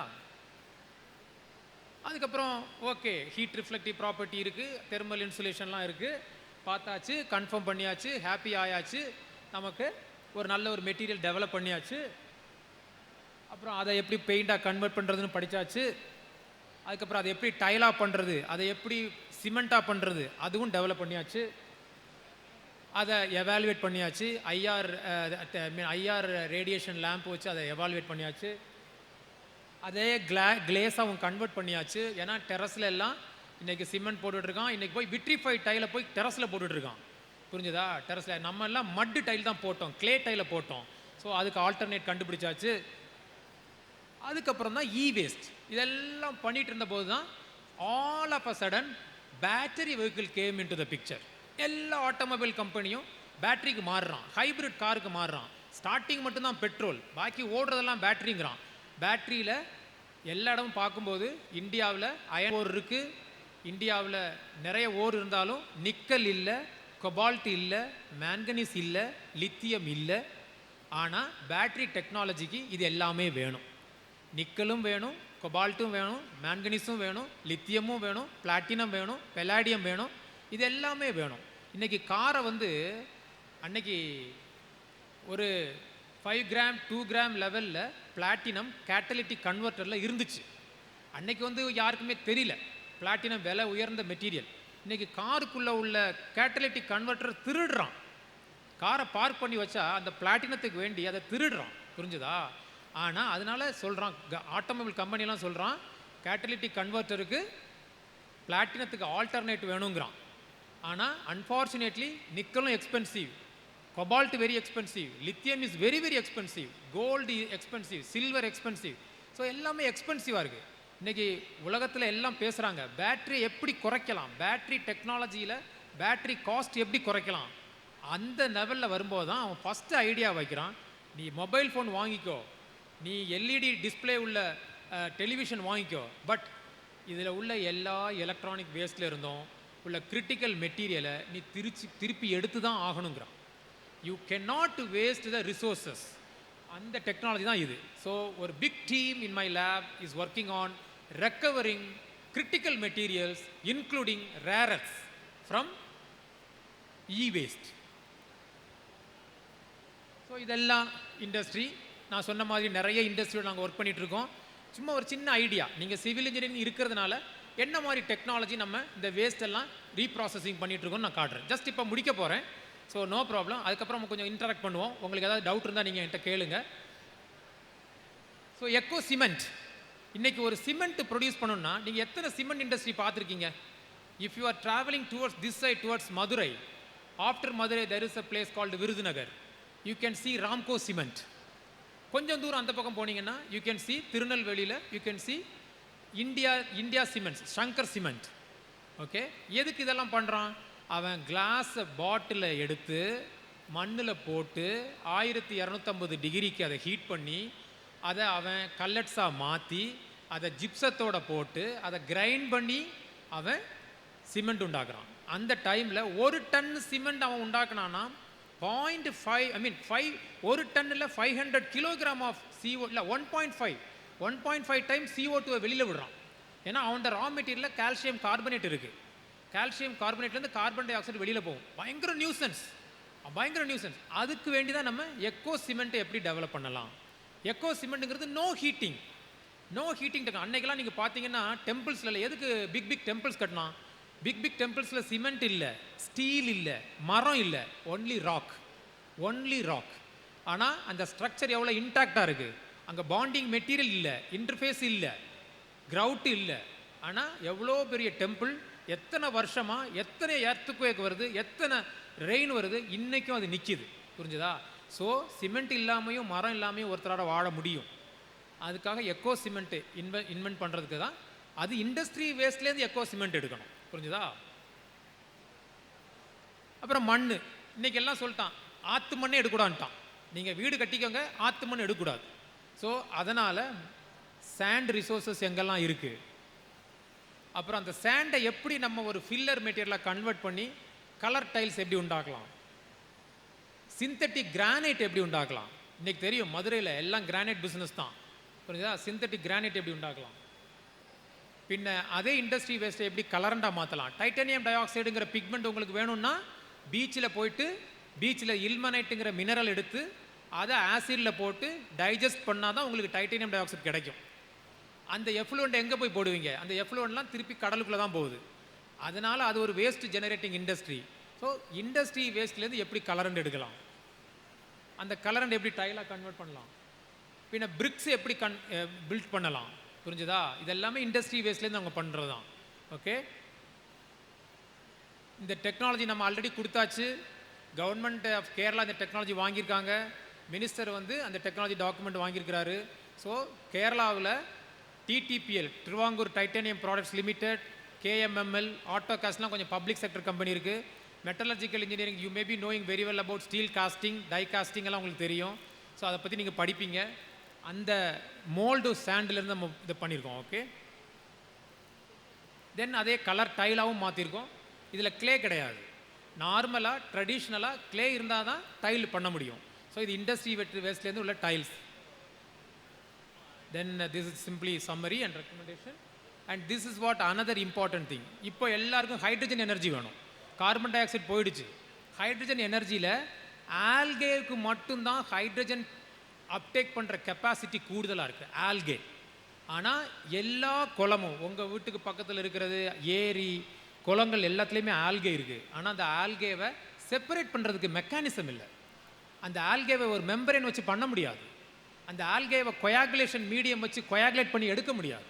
அதுக்கப்புறம் ஓகே, ஹீட் ரிஃப்ளெக்டிவ் ப்ராப்பர்ட்டி இருக்குது, தெர்மல் இன்சுலேஷன்லாம் இருக்குது, பார்த்தாச்சு, கன்ஃபார்ம் பண்ணியாச்சு, ஹாப்பி ஆயாச்சு, நமக்கு ஒரு நல்ல ஒரு மெட்டீரியல் டெவலப் பண்ணியாச்சு. அப்புறம் அதை எப்படி பெயிண்டாக கன்வெர்ட் பண்ணுறதுன்னு படித்தாச்சு. அதுக்கப்புறம் அதை எப்படி டைலாக பண்ணுறது, அதை எப்படி சிமெண்ட்டாக பண்ணுறது, அதுவும் டெவலப் பண்ணியாச்சு. அதை எவாலுவேட் பண்ணியாச்சு. ஐஆர் ரேடியேஷன் லேம்ப் வச்சு அதை எவாலுவேட் பண்ணியாச்சு. அதே கிளேஸாகவும் கன்வெர்ட் பண்ணியாச்சு. ஏன்னா டெரஸில் எல்லாம் இன்றைக்கி சிமெண்ட் போட்டுட்ருக்கான், இன்றைக்கி போய் விட்ரிஃபைட் டைலை போய் டெரஸில் போட்டுட்ருக்கான். புரிஞ்சுதா? டெரஸில் நம்ம எல்லாம் மட்டு டைல் தான் போட்டோம், கிளே டைலை போட்டோம். ஸோ அதுக்கு ஆல்டர்னேட் கண்டுபிடிச்சாச்சு. அதுக்கப்புறம் தான் இ வேஸ்ட். இதெல்லாம் பண்ணிகிட்டு இருந்தபோது தான் all of a sudden battery vehicle came into the picture. எல்லா ஆட்டோமொபைல் கம்பெனியும் பேட்டரிக்கு மாறுறான், ஹைப்ரிட் காருக்கு மாறுறான். ஸ்டார்டிங் மட்டும்தான் பெட்ரோல், பாக்கி ஓடுறதெல்லாம் பேட்டரிங்கிறான். பேட்டரியில் எல்லா இடமும் பார்க்கும்போது இந்தியாவில் அயன் ஓர் இருக்குது, இந்தியாவில் நிறைய ஓர் இருந்தாலும் நிக்கல் இல்லை, கொபால்ட் இல்லை, மேங்கனீஸ் இல்லை, லித்தியம் இல்லை. ஆனால் பேட்டரி டெக்னாலஜிக்கு இது எல்லாமே வேணும். நிக்கலும் வேணும், கொபால்ட்டும் வேணும், மேங்கனீஸும் வேணும், லித்தியமும் வேணும், பிளாட்டினம் வேணும், பெலாடியம் வேணும், இது எல்லாமே வேணும். இன்றைக்கி காரை அன்னைக்கு ஒரு 5 கிராம் 2 கிராம் லெவலில் பிளாட்டினம் கேட்டலிட்டிக் கன்வெர்ட்டரில் இருந்துச்சு. அன்னைக்கு யாருக்குமே தெரியல பிளாட்டினம் விலை உயர்ந்த மெட்டீரியல். இன்றைக்கி காருக்குள்ளே உள்ள கேட்டலிட்டிக் கன்வெர்ட்டர் திருடுறான். காரை பார்க் பண்ணி வச்சா அந்த பிளாட்டினத்துக்கு வேண்டி அதை திருடுறான். புரிஞ்சுதா? ஆனால் அதனால சொல்கிறான், ஆட்டோமொபைல் கம்பெனிலாம் சொல்கிறான், கேட்டலிட்டிக் கன்வெர்ட்டருக்கு பிளாட்டினத்துக்கு ஆல்டர்னேட் வேணுங்கிறான். ஆனால் அன்ஃபார்ச்சுனேட்லி நிக்கலும் expensive, cobalt very expensive, lithium is very very expensive, gold expensive, silver expensive. So எல்லாமே எக்ஸ்பென்சிவாக இருக்குது. இன்றைக்கி உலகத்தில் எல்லாம் பேசுகிறாங்க பேட்டரி எப்படி குறைக்கலாம், பேட்டரி டெக்னாலஜியில் பேட்டரி காஸ்ட் எப்படி குறைக்கலாம். அந்த லெவலில் வரும்போது தான் அவன் ஃபஸ்ட்டு ஐடியா வைக்கிறான், நீ மொபைல் ஃபோன் வாங்கிக்கோ, நீ எல்இடி டிஸ்பிளே உள்ள டெலிவிஷன் வாங்கிக்கோ, பட் இதில் உள்ள எல்லா எலக்ட்ரானிக் வேஸ்ட்டில் இருந்தோம் உள்ள கிரிட்டிக்கல் மெட்டீரியலை நீ திருப்பி எடுத்து தான் ஆகணுங்கிறான். You can not waste the resources. அந்த டெக்னாலஜி தான் இது. ஸோ ஒரு big team in my lab is working on recovering critical materials including rare earths from e waste. So இதெல்லாம் இண்டஸ்ட்ரி. நான் சொன்ன மாதிரி நிறைய இண்டஸ்ட்ரியோடு நாங்கள் ஒர்க் பண்ணிகிட்ருக்கோம். சும்மா ஒரு சின்ன ஐடியா, நீங்கள் சிவில் இன்ஜினியரிங் இருக்கிறதுனால என்ன மாதிரி டெக்னாலஜி நம்ம இந்த வேஸ்ட் எல்லாம் ரீப்ராசஸிங் பண்ணிகிட்ருக்கோன்னு நான் காட்டுறேன். ஜஸ்ட் இப்போ முடிக்க போகிறேன். So no problem. அதுக்கப்புறம் நம்ம கொஞ்சம் இன்டராக்ட் பண்ணுவோம். உங்களுக்கு ஏதாவது டவுட் இருந்தால் நீங்கள் என்கிட்ட கேளுங்க. ஸோ எக்கோ சிமெண்ட், இன்றைக்கி ஒரு சிமெண்ட் ப்ரொடியூஸ் பண்ணணும்னா நீங்கள் எத்தனை சிமெண்ட் இண்டஸ்ட்ரி பார்த்துருக்கீங்க? If you are travelling towards this side towards Madurai, after Madurai there is a place called Virudhunagar. You can see Ramco cement. கொஞ்சம் தூரம் அந்த பக்கம் போனீங்கன்னா யூ கேன் see திருநெல்வேலியில் you can see India cements, Sankar cement. Okay, எதுக்கு இதெல்லாம் பண்ணுறான்? அவன் கிளாஸை பாட்டிலை எடுத்து மண்ணில் போட்டு 1250 டிகிரிக்கு அதை ஹீட் பண்ணி அதை அவன் கல்லட்ஸாக மாற்றி அதை ஜிப்சத்தோடு போட்டு அதை கிரைண்ட் பண்ணி அவன் சிமெண்ட் உண்டாக்குறான். அந்த டைமில் 1 டன் சிமெண்ட் அவன் உண்டாக்குனான்னா 0.5 ஒரு டன்னில் 500 கிலோகிராம் ஆஃப் CO இல்லை 1.5 டைம் CO2 வெளியில் விடுறான். ஏன்னா அவனோட ரா மெட்டீரியலில் கால்சியம் கார்பனேட் இருக்குது. கால்சியம் கார்பனேட்லேருந்து கார்பன் டை ஆக்சைடு வெளியில் போகும். பயங்கர நியூசன்ஸ். அதுக்கு வேண்டி தான் நம்ம எக்கோ சிமெண்ட்டை எப்படி டெவலப் பண்ணலாம். எக்கோ சிமெண்ட்டுங்கிறது நோ ஹீட்டிங் டெக்னாலஜி. அன்னைக்கெல்லாம் நீங்கள் பார்த்தீங்கன்னா டெம்பிள்ஸில் எதுக்கு பிக் டெம்பிள்ஸ் கட்டினா? பிக் டெம்பிள்ஸில் சிமெண்ட் இல்லை, ஸ்டீல் இல்லை, மரம் இல்லை, ஒன்லி ராக். ஆனால் அந்த ஸ்ட்ரக்சர் எவ்வளோ இன்டாக்டாக இருக்குது. அங்கே பாண்டிங் மெட்டீரியல் இல்லை, இன்டர்ஃபேஸ் இல்லை, கிரவுட் இல்லை. ஆனால் எவ்வளோ பெரிய டெம்பிள், எத்தனை வருஷமாக எத்தனை எர்த்குவேக் வருது, எத்தனை ரெயின் வருது, இன்றைக்கும் அது நிற்கிது. புரிஞ்சுதா? ஸோ சிமெண்ட் இல்லாமையும் மரம் இல்லாமையும் ஒருத்தரால் வாழ முடியும். அதுக்காக எக்கோ சிமெண்ட்டு இன்வென்ட் பண்ணுறதுக்கு தான் அது இண்டஸ்ட்ரி வேஸ்ட்லேருந்து எக்கோ சிமெண்ட் எடுக்கணும். புரிஞ்சுதா? அப்புறம் மண், இன்றைக்கி எல்லாம் சொல்லிட்டான் ஆற்று மண்ணே எடுக்கூடான்ட்டான். நீங்கள் வீடு கட்டிக்கோங்க, ஆற்று மண் எடுக்கக்கூடாது. ஸோ அதனால் சாண்ட் ரிசோர்ஸஸ் எங்கெல்லாம் இருக்குது, அப்புறம் அந்த சாண்டை எப்படி நம்ம ஒரு ஃபில்லர் மெட்டீரியலாக கன்வெர்ட் பண்ணி கலர் டைல்ஸ் எப்படி உண்டாக்கலாம், சிந்தட்டிக் கிரானைட் எப்படி உண்டாக்கலாம். இன்றைக்கி தெரியும் மதுரையில் எல்லாம் கிரானைட் பிஸ்னஸ் தான், புரியுதா? சிந்தட்டிக் கிரானைட் எப்படி உண்டாக்கலாம், பின்ன அதே இண்டஸ்ட்ரி வேஸ்ட்டை எப்படி கலரண்டாக மாற்றலாம். டைட்டானியம் டை ஆக்சைடுங்கிற பிக்மெண்ட் உங்களுக்கு வேணும்னா பீச்சில் போயிட்டு பீச்சில் இல்மனைட்டுங்கிற மினரல் எடுத்து அதை ஆசிடில் போட்டு டைஜஸ்ட் பண்ணால் தான் உங்களுக்கு டைட்டானியம் டை ஆக்சைடு கிடைக்கும். அந்த எஃப்ளூவண்ட் எங்கே போய் போடுவீங்க? அந்த எஃப்ளூவண்ட்லாம் திருப்பி கடலுக்குள்ளே தான் போகுது. அதனால் அது ஒரு waste generating industry. So industry வேஸ்ட்லேருந்து எப்படி கலரண்ட் எடுக்கலாம், அந்த கலரண்ட் எப்படி டைலாக கன்வெர்ட் பண்ணலாம், பின்ன பிரிக்ஸ் எப்படி பில்ட் பண்ணலாம், புரிஞ்சுதா? இதெல்லாமே இண்டஸ்ட்ரி வேஸ்ட்லேருந்து அவங்க பண்ணுறது தான். ஓகே, இந்த டெக்னாலஜி நம்ம ஆல்ரெடி கொடுத்தாச்சு. கவர்மெண்ட் ஆஃப் கேரளா இந்த டெக்னாலஜி வாங்கியிருக்காங்க. மினிஸ்டர் வந்து அந்த டெக்னாலஜி டாக்குமெண்ட் வாங்கியிருக்கிறாரு. ஸோ கேரளாவில் TTPL, Travancore titanium products limited, KMML, ஆட்டோகாஸ்ட்லாம் கொஞ்சம் பப்ளிக் செக்டர் கம்பெனி இருக்குது. Metallurgical engineering, you may be knowing very well about steel casting, die casting எல்லாம் உங்களுக்கு தெரியும். ஸோ அதை பற்றி நீங்கள் படிப்பீங்க. அந்த மோல்டு சாண்டிலேருந்து நம்ம இதை பண்ணியிருக்கோம். ஓகே, தென் அதே கலர் டைலாகவும் மாற்றிருக்கோம். இதில் கிளே கிடையாது. நார்மலாக ட்ரெடிஷ்னலாக கிளே இருந்தால் தான் டைல் பண்ண முடியும். ஸோ இது இண்டஸ்ட்ரி வேஸ்ட்லேருந்து உள்ள tiles. Then this is simply summary and recommendation. And this is what another important thing. இப்போ எல்லாருக்கும் ஹைட்ரஜன் எனர்ஜி வேணும். கார்பன் டை ஆக்சைடு போயிடுச்சு. ஹைட்ரஜன் எனர்ஜியில் ஆல்கேவுக்கு மட்டும்தான் ஹைட்ரஜன் அப்டேக் பண்ணுற கெப்பாசிட்டி கூடுதலாக இருக்குது, ஆல்கே. ஆனால் எல்லா குளமும் உங்கள் வீட்டுக்கு பக்கத்தில் இருக்கிறது ஏரி குளங்கள் எல்லாத்துலேயுமே ஆல்கே இருக்குது. ஆனால் அந்த ஆல்கேவை செப்பரேட் பண்ணுறதுக்கு மெக்கானிசம் இல்லை. அந்த ஆல்கேவை ஒரு மெம்பரேன் வச்சு பண்ண முடியாது. அந்த ஆல்கேவை கொயாகுலேஷன் மீடியம் வச்சு கொயாகுலேட் பண்ணி எடுக்க முடியாது.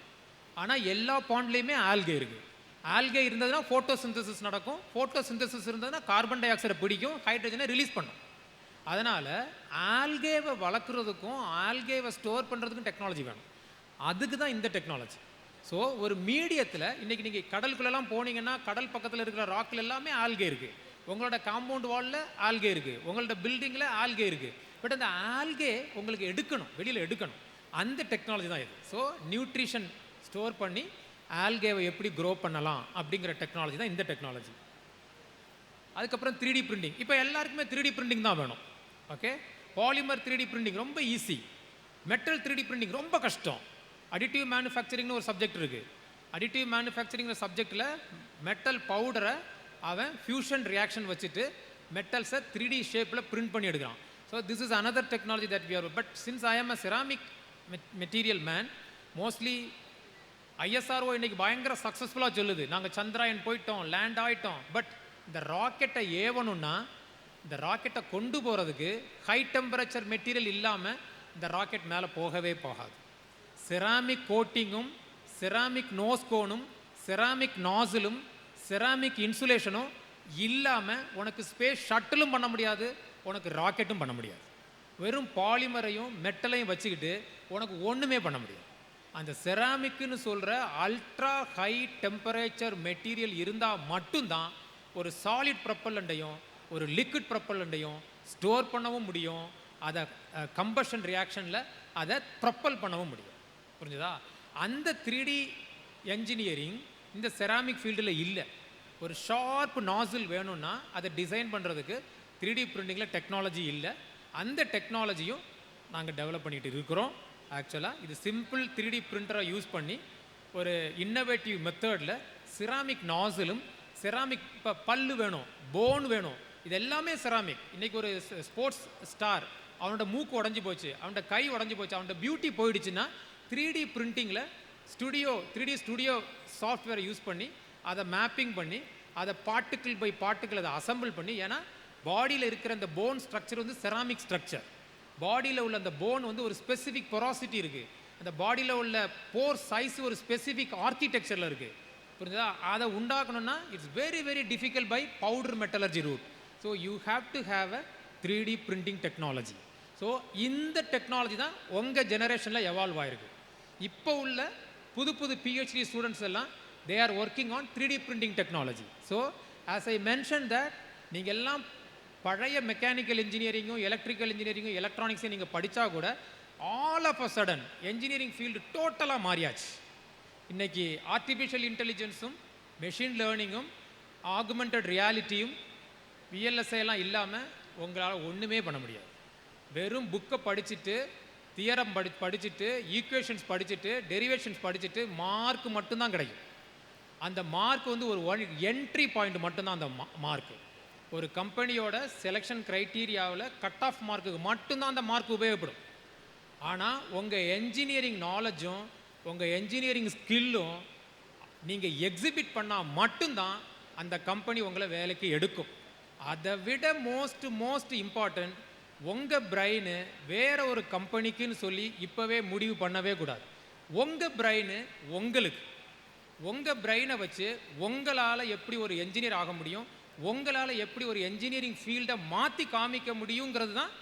ஆனால் எல்லா பாண்ட்லேயுமே ஆல்கே இருக்குது. ஆல்கே இருந்ததுன்னா ஃபோட்டோசிந்தசிஸ் நடக்கும். ஃபோட்டோசிந்தசிஸ் இருந்ததுன்னா கார்பன் டை ஆக்சைடை பிடிக்கும், ஹைட்ரஜனை ரிலீஸ் பண்ணும். அதனால் ஆல்கேவை வளர்க்குறதுக்கும் ஆல்கேவை ஸ்டோர் பண்ணுறதுக்கும் டெக்னாலஜி வேணும். அதுக்கு தான் இந்த டெக்னாலஜி. ஸோ ஒரு மீடியத்தில் இன்றைக்கி நீங்கள் கடலுக்குள்ளெல்லாம் போனீங்கன்னா கடல் பக்கத்தில் இருக்கிற ராக்கில் எல்லாமே ஆல்கே இருக்குது. உங்களோட காம்பவுண்ட் வாலில் ஆல்கே இருக்குது, உங்களோட பில்டிங்கில் ஆல்கே இருக்குது. பட் அந்த ஆல்கே உங்களுக்கு எடுக்கணும், வெளியில் எடுக்கணும். அந்த டெக்னாலஜி தான் இது. ஸோ நியூட்ரிஷன் ஸ்டோர் பண்ணி ஆல்கேவை எப்படி க்ரோ பண்ணலாம் அப்படிங்கிற டெக்னாலஜி தான் இந்த டெக்னாலஜி. அதுக்கப்புறம் 3D பிரிண்டிங். இப்போ எல்லாருக்குமே 3D பிரிண்டிங் தான் வேணும். ஓகே, பாலிமர் 3D பிரிண்டிங் ரொம்ப ஈஸி, மெட்டல் 3D பிரிண்டிங் ரொம்ப கஷ்டம். அடிட்டிவ் மேனுஃபேக்சரிங்னு ஒரு சப்ஜெக்ட் இருக்குது. அடிட்டிவ் மேனுஃபேக்சரிங்கிற சப்ஜெக்டில் மெட்டல் பவுடரை அவன் ஃபியூஷன் ரியாக்ஷன் வச்சுட்டு மெட்டல்ஸை 3D ஷேப்பில் பிரிண்ட் பண்ணி எடுக்கிறான். So this is another technology that we are. But since I am a ceramic material man, mostly ISRO இன்றைக்கி பயங்கர சக்ஸஸ்ஃபுல்லாக சொல்லுது, நாங்கள் சந்திராயன் போயிட்டோம், லேண்ட் ஆகிட்டோம். பட் இந்த ராக்கெட்டை ஏவணும்னா, இந்த ராக்கெட்டை கொண்டு போகிறதுக்கு ஹை டெம்பரேச்சர் மெட்டீரியல் இல்லாமல் இந்த ராக்கெட் மேலே போகவே போகாது. செராமிக் கோட்டிங்கும் செராமிக் நோஸ்கோனும் செராமிக் நாசிலும் செராமிக் இன்சுலேஷனும் இல்லாமல் உனக்கு ஸ்பேஸ் ஷட்டிலும் பண்ண முடியாது, உனக்கு ராக்கெட்டும் பண்ண முடியாது. வெறும் பாலிமரையும் மெட்டலையும் வச்சுக்கிட்டு உனக்கு ஒன்றுமே பண்ண முடியாது. அந்த செராமிக்குன்னு சொல்கிற அல்ட்ரா ஹை டெம்பரேச்சர் மெட்டீரியல் இருந்தால் மட்டும்தான் ஒரு சாலிட் ப்ரப்பல்லண்டையும் ஒரு லிக்விட் ப்ரப்பல்லண்டையும் ஸ்டோர் பண்ணவும் முடியும், அதை கம்பஷன் ரியாக்ஷனில் அதை ப்ரப்பல் பண்ணவும் முடியும். புரிஞ்சுதா? அந்த 3D என்ஜினியரிங் இந்த செராமிக் ஃபீல்டில் இல்லை. ஒரு ஷார்ப் நாசில் வேணும்னா அதை டிசைன் பண்ணுறதுக்கு 3D பிரிண்டிங்கில் டெக்னாலஜி இல்லை. அந்த டெக்னாலஜியும் நாங்கள் டெவலப் பண்ணிகிட்டு இருக்கிறோம். ஆக்சுவலாக இது சிம்பிள் 3D பிரிண்டரை யூஸ் பண்ணி ஒரு இன்னோவேட்டிவ் மெத்தடில் செராமிக் நாசிலும் செராமிக், இப்போ பல்லு வேணும், போன் வேணும், இது எல்லாமே செராமிக். இன்றைக்கி ஒரு ஸ்போர்ட்ஸ் ஸ்டார், அவனோட மூக்கு உடஞ்சி போச்சு, அவனோட கை உடஞ்சி போச்சு, அவனோட பியூட்டி போயிடுச்சுன்னா 3D பிரிண்டிங்கில் 3D ஸ்டுடியோ சாஃப்ட்வேரை யூஸ் பண்ணி அதை மேப்பிங் பண்ணி அதை பார்ட்டிக்கிள் பை பார்ட்டிக்கிள் அதை அசம்பிள் பண்ணி, ஏன்னா பாடியில் இருக்கிற அந்த போன் ஸ்ட்ரக்சர் வந்து செராமிக் ஸ்ட்ரக்சர். பாடியில் உள்ள அந்த போன் வந்து ஒரு ஸ்பெசிஃபிக் பொராசிட்டி இருக்குது, அந்த பாடியில் உள்ள போர் சைஸ் ஒரு ஸ்பெசிஃபிக் ஆர்கிடெக்சரில் இருக்குது. புரிஞ்சுதா? அதை உண்டாக்கணும்னா it's very very difficult by powder metallurgy route. So you have to have a 3D printing technology. So இந்த டெக்னாலஜி தான் உங்கள் ஜெனரேஷனில் எவால்வ் ஆகிருக்கு. இப்போ உள்ள புது புது PhD ஸ்டூடெண்ட்ஸ் எல்லாம் they are working on 3D printing technology. So as I mentioned that நீங்கள் எல்லாம் பழைய மெக்கானிக்கல் இன்ஜினியரிங்கும் எலக்ட்ரிக்கல் இன்ஜினியரிங்கும் எலக்ட்ரானிக்ஸையும் நீங்கள் படித்தா கூட all of a sudden engineering field டோட்டலாக மாறியாச்சு. இன்றைக்கி ஆர்டிஃபிஷியல் இன்டெலிஜென்ஸும் மெஷின் லேர்னிங்கும் ஆகுமெண்டட் ரியாலிட்டியும் VLSI எல்லாம் இல்லாமல் உங்களால் ஒன்றுமே பண்ண முடியாது. வெறும் புக்கை படிச்சுட்டு தியரம் படிச்சுட்டு ஈக்குவேஷன்ஸ் படிச்சுட்டு டெரிவேஷன்ஸ் படிச்சுட்டு மார்க் மட்டும்தான் கிடைக்கும். அந்த மார்க் வந்து ஒரு என்ட்ரி பாயிண்ட் மட்டும்தான். அந்த மார்க்கு ஒரு கம்பெனியோட செலெக்ஷன் க்ரைட்டீரியாவில் கட் ஆஃப் மார்க்குக்கு மட்டும்தான் அந்த மார்க் உபயோகப்படும். ஆனால் உங்கள் என்ஜினியரிங் நாலேஜும் உங்கள் என்ஜினியரிங் ஸ்கில்லும் நீங்கள் எக்ஸிபிட் பண்ணால் மட்டும்தான் அந்த கம்பெனி உங்களை வேலைக்கு எடுக்கும். அதை விட மோஸ்ட் இம்பார்ட்டண்ட், உங்கள் பிரெயினு வேறு ஒரு கம்பெனிக்குன்னு சொல்லி இப்போவே முடிவு பண்ணவே கூடாது. உங்கள் பிரெயினு உங்களுக்கு, உங்கள் பிரெயினை வச்சு உங்களால் எப்படி ஒரு என்ஜினியர் ஆக முடியும், உங்களால் எப்படி ஒரு என்ஜினியரிங் ஃபீல்டை மாற்றி காமிக்க முடியுங்கிறது தான்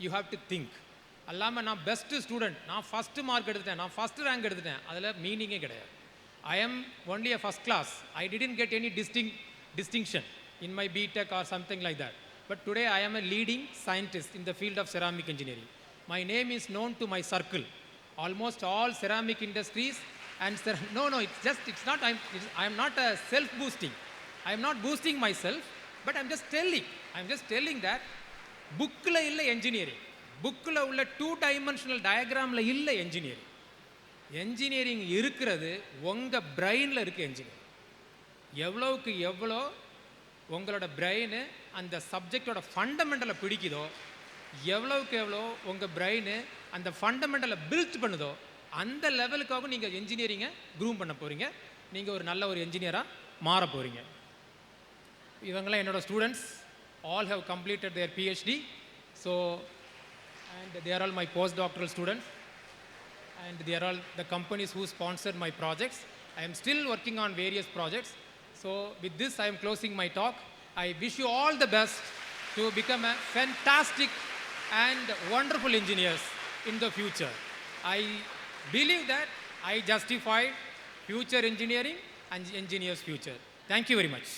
யூ ஹாவ் டு திங்க். அல்லாமல் நான் பெஸ்ட்டு ஸ்டூடெண்ட், நான் ஃபஸ்ட்டு மார்க் எடுத்துட்டேன், நான் ஃபஸ்ட்டு ரேங்க் எடுத்துட்டேன், அதில் மீனிங்கே கிடையாது. I am only a first class. I didn't get any distinction in my BTech or something like that. But today I am a leading scientist in the field of ceramic engineering. My name is known to my circle. Almost all ceramic industries and it's not, I am not a self-boosting. I am not boosting myself, but I am just telling that bookla illa engineering. Bookla ulla 2-dimensional diagramla illa engineering. Engineering இருக்கிறது உங்கள் பிரெயினில் இருக்குது. Engineering எவ்வளோவுக்கு எவ்வளோ உங்களோட brain அந்த சப்ஜெக்டோட ஃபண்டமெண்டலை பிடிக்குதோ, எவ்வளோவுக்கு எவ்வளோ உங்கள் பிரெயின் அந்த ஃபண்டமெண்டலை பில்ட் பண்ணுதோ, அந்த லெவலுக்காக நீங்கள் என்ஜினியரிங்கை க்ரூம் பண்ண போகிறீங்க. நீங்கள் ஒரு நல்ல ஒரு என்ஜினியராக மாற போகிறீங்க. இவங்களாம் என்னோட students. All have completed their PhD. So and they are all my postdoctoral students. And they are all the companies who sponsored my projects. I am still working on various projects. So with this I am closing my talk. I wish you all the best to become a fantastic and wonderful engineers in the future. I believe that I justified future engineering and engineers' future. Thank you very much.